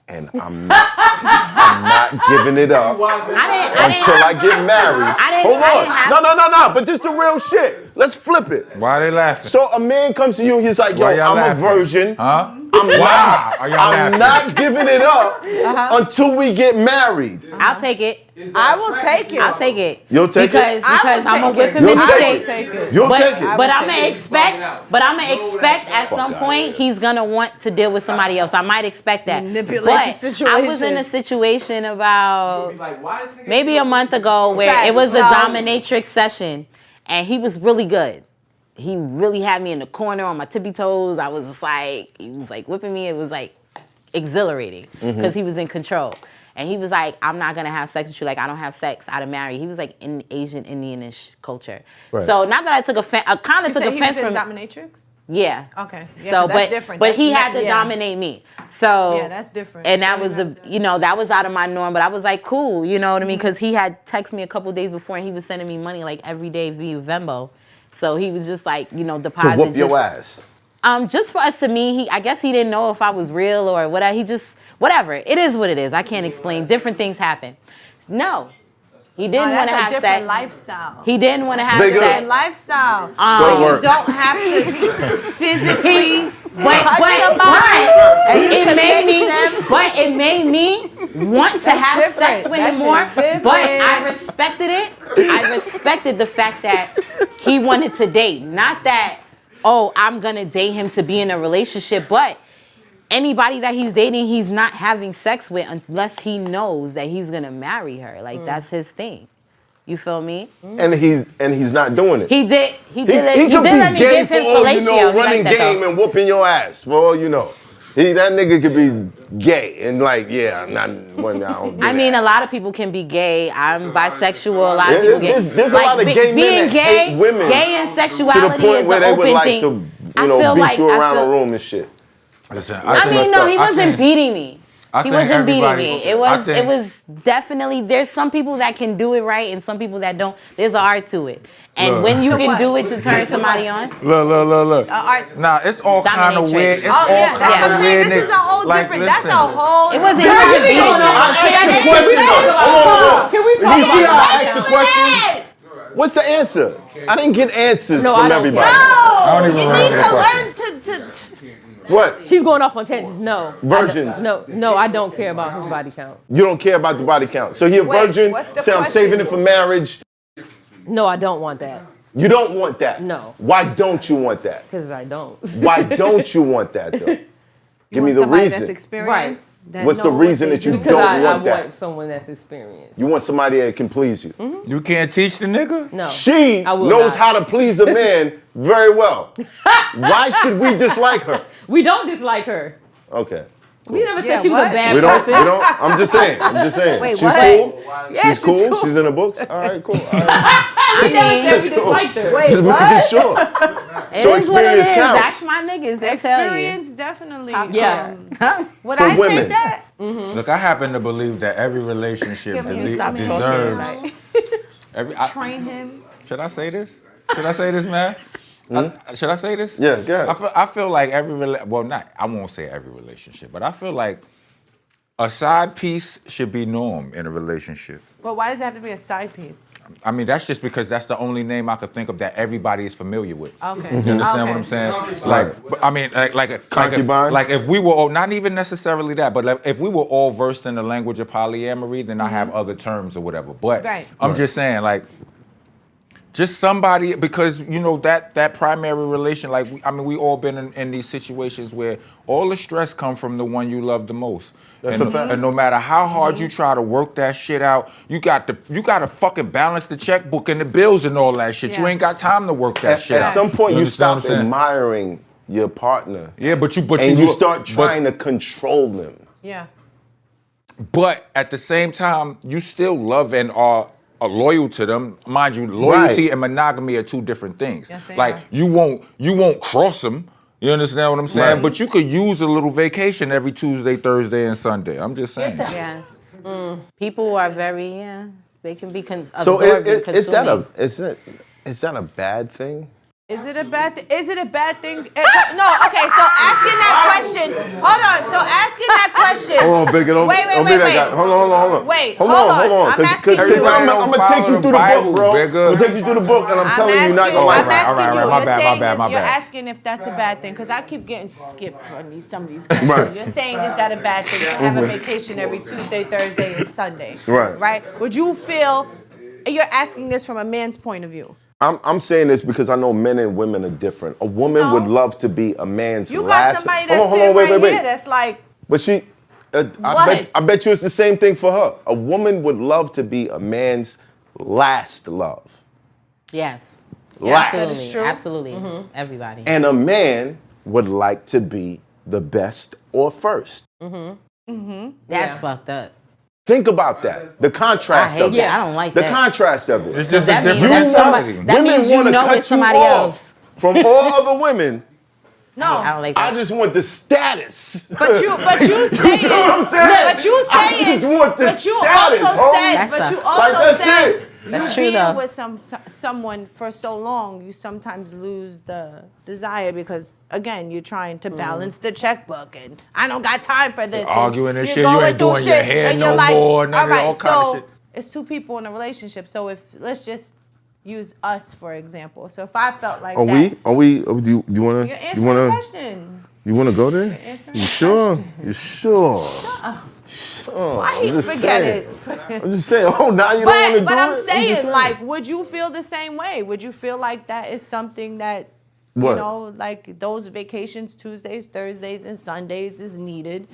And I'm not giving it up until I get married. Hold on. No. But this the real shit. Let's flip it. Why are they laughing? So a man comes to you, he's like, yo, I'm a virgin. Huh? I'm not giving it up until we get married. I'll take it. I will take it. I'll take it. You'll take because, it? Because I'm gonna whip him You'll into take shape. it. You'll take it. But I'm gonna expect at some point he's gonna want to deal with somebody else. I might expect that. Manipulate but the situation. I was in a situation about maybe a month ago where it was a dominatrix session, and he was really good. He really had me in the corner on my tippy toes. I was just like, he was like whipping me. It was like exhilarating because he was in control. And he was like, I'm not going to have sex with you. Like, I don't have sex out of marriage. He was like in Asian, Indianish culture. Right. So not that I took offense, I kind of took offense from dominatrix? Yeah. Okay. Yeah, so, that's different. But he had to dominate me. So yeah, that's different. And that was that was out of my norm. But I was like, cool, you know what I mean? Because he had texted me a couple days before, and he was sending me money like every day via Venmo. So he was just like, deposit. To whoop your ass. Just for us to meet. I guess he didn't know if I was real or whatever. He just. Whatever. It is what it is. I can't explain. Different things happen. No. He didn't want to have sex. Different lifestyle. He didn't want to have sex. Different lifestyle. You don't have to physically it made me want to have sex with him more. But I respected it. I respected the fact that he wanted to date. Not that, I'm going to date him to be in a relationship, but anybody that he's dating, he's not having sex with unless he knows that he's gonna marry her. Like that's his thing. You feel me? And he's not doing it. He did He let could me be gay give for him all fellatio. running game and whooping your ass for all you know. That nigga could be gay and like, I don't do I mean, a lot of people can be gay. I'm bisexual. A lot of people gay. There's a lot of gay men that hate women gay and sexuality to the point where they would like to, beat you around the room and shit. Listen, he wasn't beating me. He wasn't beating me. It was definitely, there's some people that can do it right and some people that don't. There's art to it. And when you can do it to turn somebody on. Look. Nah, it's all kind of weird. It's all kind of weird. This is a whole different, that's a whole. It wasn't beating me. Can we talk about it? You see how I asked the question? What's the answer? I didn't get answers from everybody. No, I don't even remember the learn to What? She's going off on tangents. No. Virgins. No, I don't care about his body count. You don't care about the body count. So you're a virgin, say I'm saving it for marriage. No, I don't want that. You don't want that? No. Why don't you want that? Because I don't. Why don't you want that though? Give me the reason. That's experienced. Right. What's the reason that you because don't want that? I want someone that's experienced. You want somebody that can please you. Mm-hmm. You can't teach the nigga? No. She knows how to please a man very well. Why should we dislike her? We don't dislike her. Okay. Cool. We never said she was a bad person. We don't. I'm just saying. Wait, she's what? cool. Yeah, she's cool. She's in the books. All right, cool. All right. We never said we disliked her. Wait, just making sure. So experience counts. That's my niggas. They tell you. Experience definitely. Yeah. Would For I women. take that? Mm-hmm. Look, I happen to believe that every relationship deserves. Train him. Should I say this? Man? Should I say this? Yeah, go ahead. I feel like I won't say every relationship, but I feel like a side piece should be norm in a relationship. But why does it have to be a side piece? I mean, that's just because that's the only name I could think of that everybody is familiar with. Okay. You understand what I'm saying? Like concubine? Like if we were all, not even necessarily that, but like if we were all versed in the language of polyamory, then I have other terms or whatever. But I'm just saying, like, just somebody, because that primary relation, like we all been in these situations where all the stress comes from the one you love the most. That's a fact. And no matter how hard you try to work that shit out, you got to fucking balance the checkbook and the bills and all that shit. Yeah. You ain't got time to work that shit out. At some point, you stop admiring your partner. Yeah, but you start trying to control them. Yeah. But at the same time, you still love and are loyal to them. Mind you, loyalty and monogamy are two different things. Yes, like you won't cross them. You understand what I'm saying? Right. But you could use a little vacation every Tuesday, Thursday, and Sunday. I'm just saying. Yeah. People are very, they can be so is that a bad thing? Is it a bad thing? Is it a bad thing? No, okay, so asking that question. Hold on. So asking that question. Hold on, Biggie. Wait. Hold on. Wait, hold on. I'm asking you. I'm going to take you through the book, bro. I'm going to take you through the book, and I'm telling you, you're not going to like it. I'm asking you. My bad. You're asking if that's a bad thing, because I keep getting skipped on some of these questions. Right. You're saying, is that a bad thing to have a vacation every Tuesday, Thursday, and Sunday? Right. Right? Would you feel, you're asking this from a man's point of view? I'm saying this because I know men and women are different. A woman would love to be a man's you last. You got somebody that's sitting right here that's like. But she, I bet you it's the same thing for her. A woman would love to be a man's last love. Yes. Last. Absolutely. Mm-hmm. Everybody. And a man would like to be the best or first. That's fucked up. Think about that. The contrast of it. Yeah, I don't like the that. The contrast of it. It's just that a means different somebody. That means you know it's somebody else. From all other women. No, I don't like that. I just want the status. But you saying, you know what I'm saying? But you saying, I just want the but you status, also said, but you also like, that's said, it. That's you true, being though. with someone for so long, you sometimes lose the desire because, again, you're trying to balance the checkbook, and I don't got time for this. Arguing and you're shit, you going ain't through doing your hair and no you're like, more, none all of right, all kind of shit. it's two people in a relationship. So let's just use us for example. So if I felt like Do you want you're answering the question. You want to go there? You sure? You sure? Why you forget it? I'm just saying. Oh, now you don't want to do it? But I'm saying, like, would you feel the same way? Would you feel like that is something that, you know, like those vacations, Tuesdays, Thursdays, and Sundays is needed?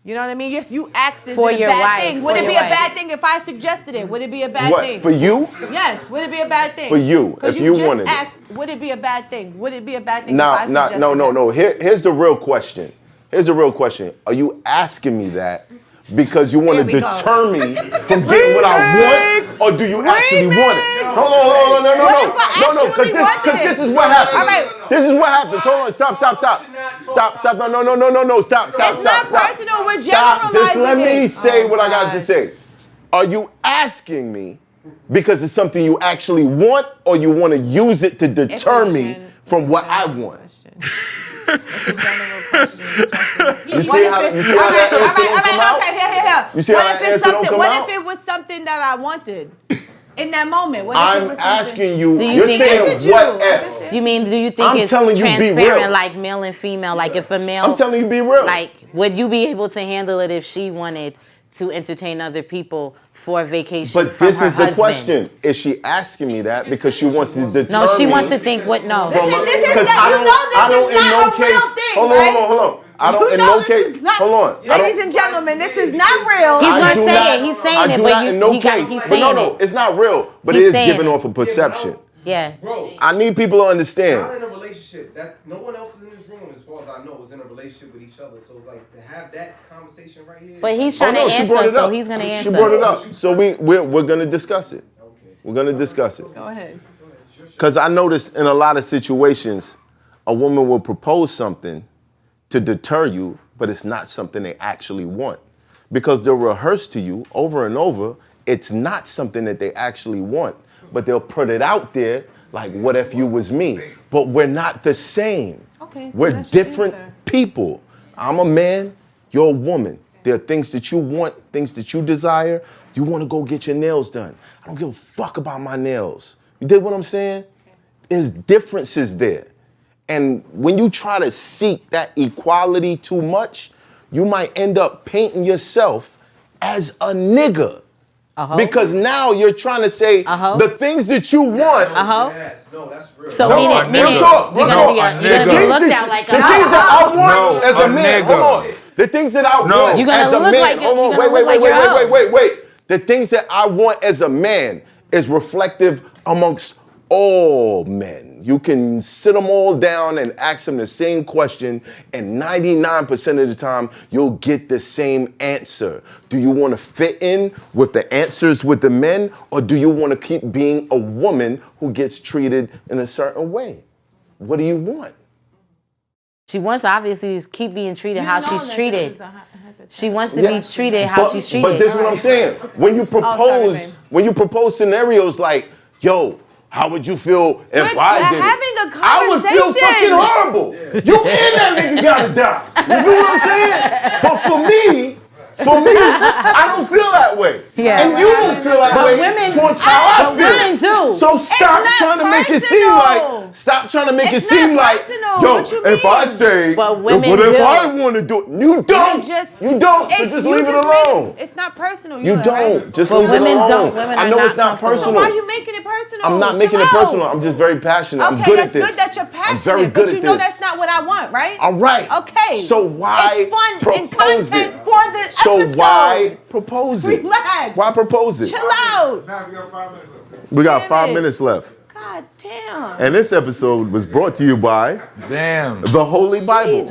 You know what I mean? Yes, you asked this For is a your bad wife, thing. Would for it be your a bad thing if I suggested it? Would it be a bad thing? For you? Yes. Would it be a bad thing? For you, if you just wanted asked, would it be a bad thing? Would it be a bad thing No, if I suggested no. Here's the real question. Are you asking me that because you want to deter me from getting what I want, or do you actually want it? Hold on, no, because this is what happens. All right. This is what happens. Hold on, stop. No, stop. It's not personal. We're Stop. generalizing Just let me say what I got God. to say. Are you asking me because it's something you actually want, or you want to use it to deter me from what I want? It's a general question. You see how that answer don't come out? Okay, here. You see how that answer don't come What out? if it was something that I wanted in that moment? What if it I'm was something? asking you. Do you You're think saying it's you? what if? Do you think I'm it's telling you, be real. transparent like male and female? Like if a male, I'm telling you, be real. like would you be able to handle it if she wanted to entertain other people for a vacation But from this her is the husband? question. Is she asking me that because she wants to deter No, she me? wants to think what? No. This is Because that you know this is not a real thing, Hold on. I don't You in know no this case. is not- Hold on. Ladies and gentlemen, this is not real. He's I not do saying not- it. He's saying I it, do but not you- in no he got- case. he's But no, saying it. it's not real. But He's it is saying giving it. off a perception. Yeah. Bro, I need people to understand. not in a relationship. That no one else is in this room, as far as I know, is in a relationship with each other. So it's like to have that conversation right here. But he's Oh trying no, to she brought answer, it so up. he's gonna answer. She brought it up. So we're gonna discuss it. Okay. We're gonna discuss it. Go ahead. Because I noticed in a lot of situations, a woman will propose something to deter you, but it's not something they actually want. Because they'll rehearse to you over and over, it's not something that they actually want, but they'll put it out there like, what if you was me? But we're not the same. Okay, so we're that's your different answer. people. I'm a man, you're a woman. There are things that you want, things that you desire. You want to go get your nails done. I don't give a fuck about my nails. You dig what I'm saying? There's differences there. And when you try to seek that equality too much, you might end up painting yourself as a nigga. Because now you're trying to say the things that you want. Yes, no, that's real. So No, meaning real talk, you're real gonna talk. be looked at like a The things that I want as a man. nigga. Hold on. The things that I want You're gonna as a look man. like Hold you're on. gonna look like you're out. Wait. The things that I want as a man is reflective amongst all men. You can sit them all down and ask them the same question, and 99% of the time, you'll get the same answer. Do you want to fit in with the answers with the men, or do you want to keep being a woman who gets treated in a certain way? What do you want? She wants to obviously keep being treated how she's treated. She wants to Yeah. be treated how she's treated. But this is what I'm saying. When you propose, babe. when you propose scenarios like, yo, How would you feel if I did it? Having a conversation. I would feel fucking horrible. You and that nigga gotta die. You feel what I'm saying? But for me, I don't feel that way. Yeah. And you don't feel that way towards how I feel. Women do. So stop trying to make it seem like, yo, if I say, but if I want to do it, you don't. You don't. So just leave it alone. It's not personal. You don't. Just leave it alone. I know it's not personal. Why are you making it personal? I'm not making it personal. I'm just very passionate. I'm good at this. Okay, that's good that you're passionate. I'm very good but you know that's not what I want, right? All right. Okay. So why it's fun and propose content it? for the episode. So why propose it? Relax. Why propose it? Chill out. Now we got 5 minutes left. We got 5 minutes left. God damn. And this episode was brought to you by the Holy Bible.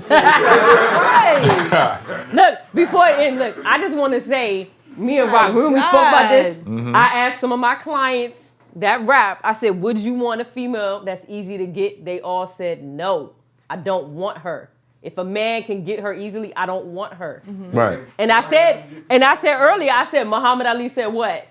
Look, before it ends, look, I just want to say, me and Rock, when we spoke about this, I asked some of my clients that rap, I said, would you want a female that's easy to get? They all said, no, I don't want her. If a man can get her easily, I don't want her. Right. And I said earlier, Muhammad Ali said what?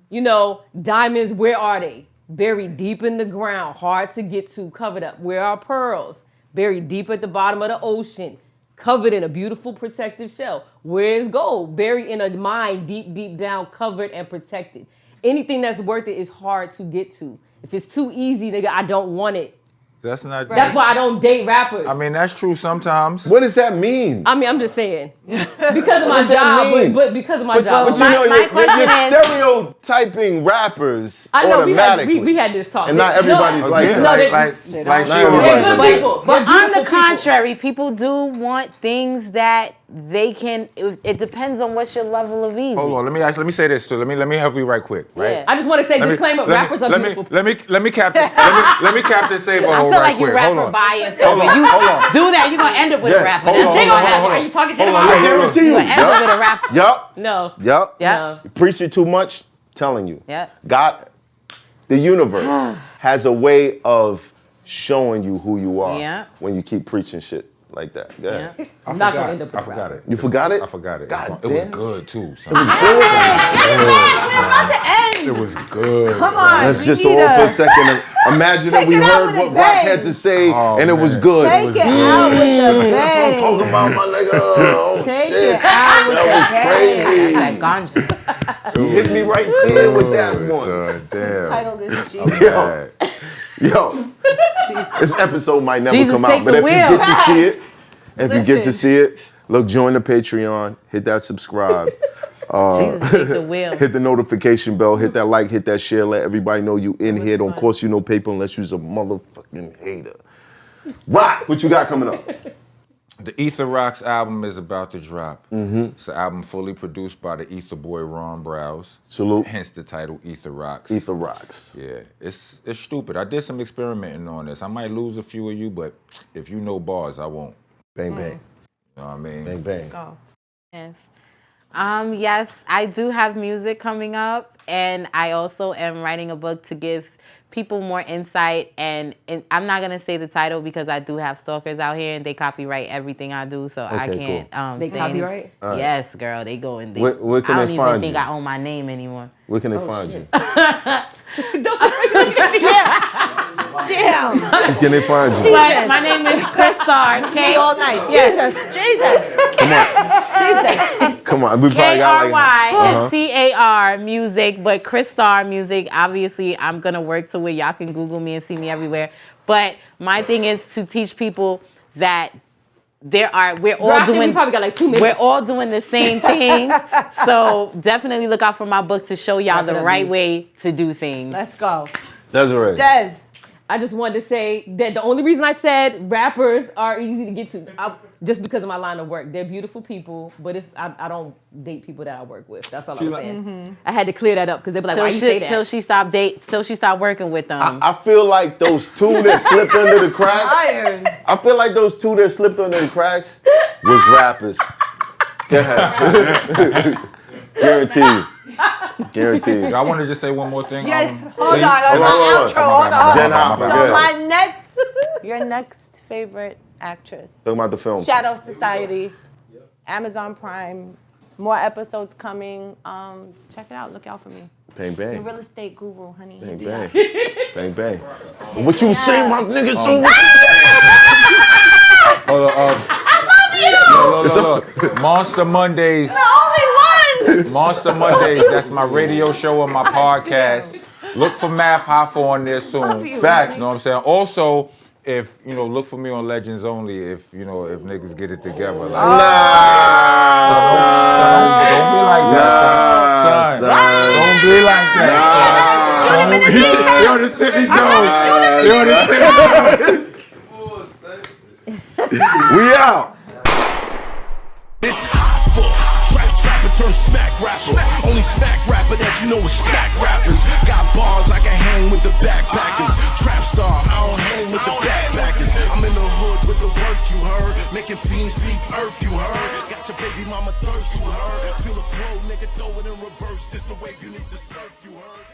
You know, diamonds, where are they? Buried deep in the ground, hard to get to, covered up. Where are pearls? Buried deep at the bottom of the ocean, covered in a beautiful protective shell. Where is gold? Buried in a mine, deep, deep down, covered and protected. Anything that's worth it is hard to get to. If it's too easy, nigga, I don't want it. That's not. That's why I don't date rappers. I mean, that's true sometimes. What does that mean? I mean, I'm just saying. Because of my job, but because of my job. But you know, you're stereotyping rappers automatically. We had this talk. And not everybody's like that. But on the contrary, people do want things that they can. It depends on what's your level of easy. Hold on, let me say this too. Let me help you right quick. Right. Yeah. I just want to say disclaimer: rappers are beautiful. Let me cap this save I feel like you rapper biased. When you do that, you're gonna end up with a rapper. Are you talking shit about? I guarantee you. You're gonna end up with a rapper. Yup. No. Yup. Yeah. You preach it too much. Telling you. Yeah. God, the universe has a way of showing you who you are when you keep preaching shit like that. Go ahead. Yeah. I'm not gonna end up with I forgot it. You forgot it? I forgot it. God it was good too. It was good. Get it back. We're about to end. It was good. Come on. Let's just hold for a second. Imagine that we heard what Rock had to say and it was good. Take it out with the bang. That's what I'm talking about, my nigga. Oh, Take shit. it out with That That ganja. was crazy. You hit me right there with that one. This title is Jesus. Yo, this episode might never Jesus come out, but if you get to see it, look, join the Patreon, hit that subscribe. Jesus, take the wheel. Hit the notification bell, hit that like, hit that share, let everybody know you in here. Don't cost you no paper unless you're a motherfucking hater. Rock, what you got coming up? The Ether Rocks album is about to drop. Mm-hmm. It's an album fully produced by the Ether boy Ron Browse. Salute. Hence the title Ether Rocks. Ether Rocks. Yeah, it's stupid. I did some experimenting on this. I might lose a few of you, but if you know bars, I won't. Bang, bang. You know what I mean? Bang, bang. Let's go. Yes. Yes, I do have music coming up, and I also am writing a book to give people more insight. And I'm not gonna say the title because I do have stalkers out here, and they copyright everything I do, so I can't. They say copyright? Yes, girl, they go and they. Where can I they don't find even think you? I own my name anymore. Where can they find you? Damn. Where can they find you? But my name is Christar. K all night. Yes. Jesus. Come on, we probably got like KRYSTAR music, but Christar music. Obviously, I'm gonna work to where y'all can Google me and see me everywhere. But my thing is to teach people that we're all doing. We probably got like 2 minutes. We're all doing the same things. So definitely look out for my book to show y'all the right way to do things. Let's go. Desiree. Des. I just wanted to say that the only reason I said rappers are easy to get to, just because of my line of work. They're beautiful people, but I don't date people that I work with. That's all I'm saying. Mm-hmm. I had to clear that up because they'd be like, why you say that? Till she stopped working with them. I feel like those two that slipped under the cracks. I feel like those two that slipped under the cracks was rappers. Go ahead. Guaranteed. Guaranteed. I want to just say one more thing. Yeah, hold on. My outro. Hold on. Jen Hoffa, So your next favorite actress. Talking about the film. Shadow Society. Amazon Prime. More episodes coming. Check it out. Look out for me. Bang, bang. The real estate guru, honey. Bang, bang. Bang, bang. What you saying, my niggas do? Look. Monster Mondays. The only one! Monster Mondays, that's my radio show and my podcast. Look for Math Hoffa on there soon. Facts. You know what I'm saying? Also, if, look for me on Legends Only if niggas get it together. Like, don't be like that, son. Don't be like that. Yo, this tippy toes. We out. This Hoffa. Trapper turn smack rapper. Only smack rapper that you know is smack rappers. Got bars I can hang with the backpackers. Trap star, I don't hang with the backpackers. I'm in the hood with the work you heard. Making fiends leave earth you heard. Got your baby mama thirst you heard. Feel the flow, nigga, throw it in reverse. This the wave you need to surf you heard.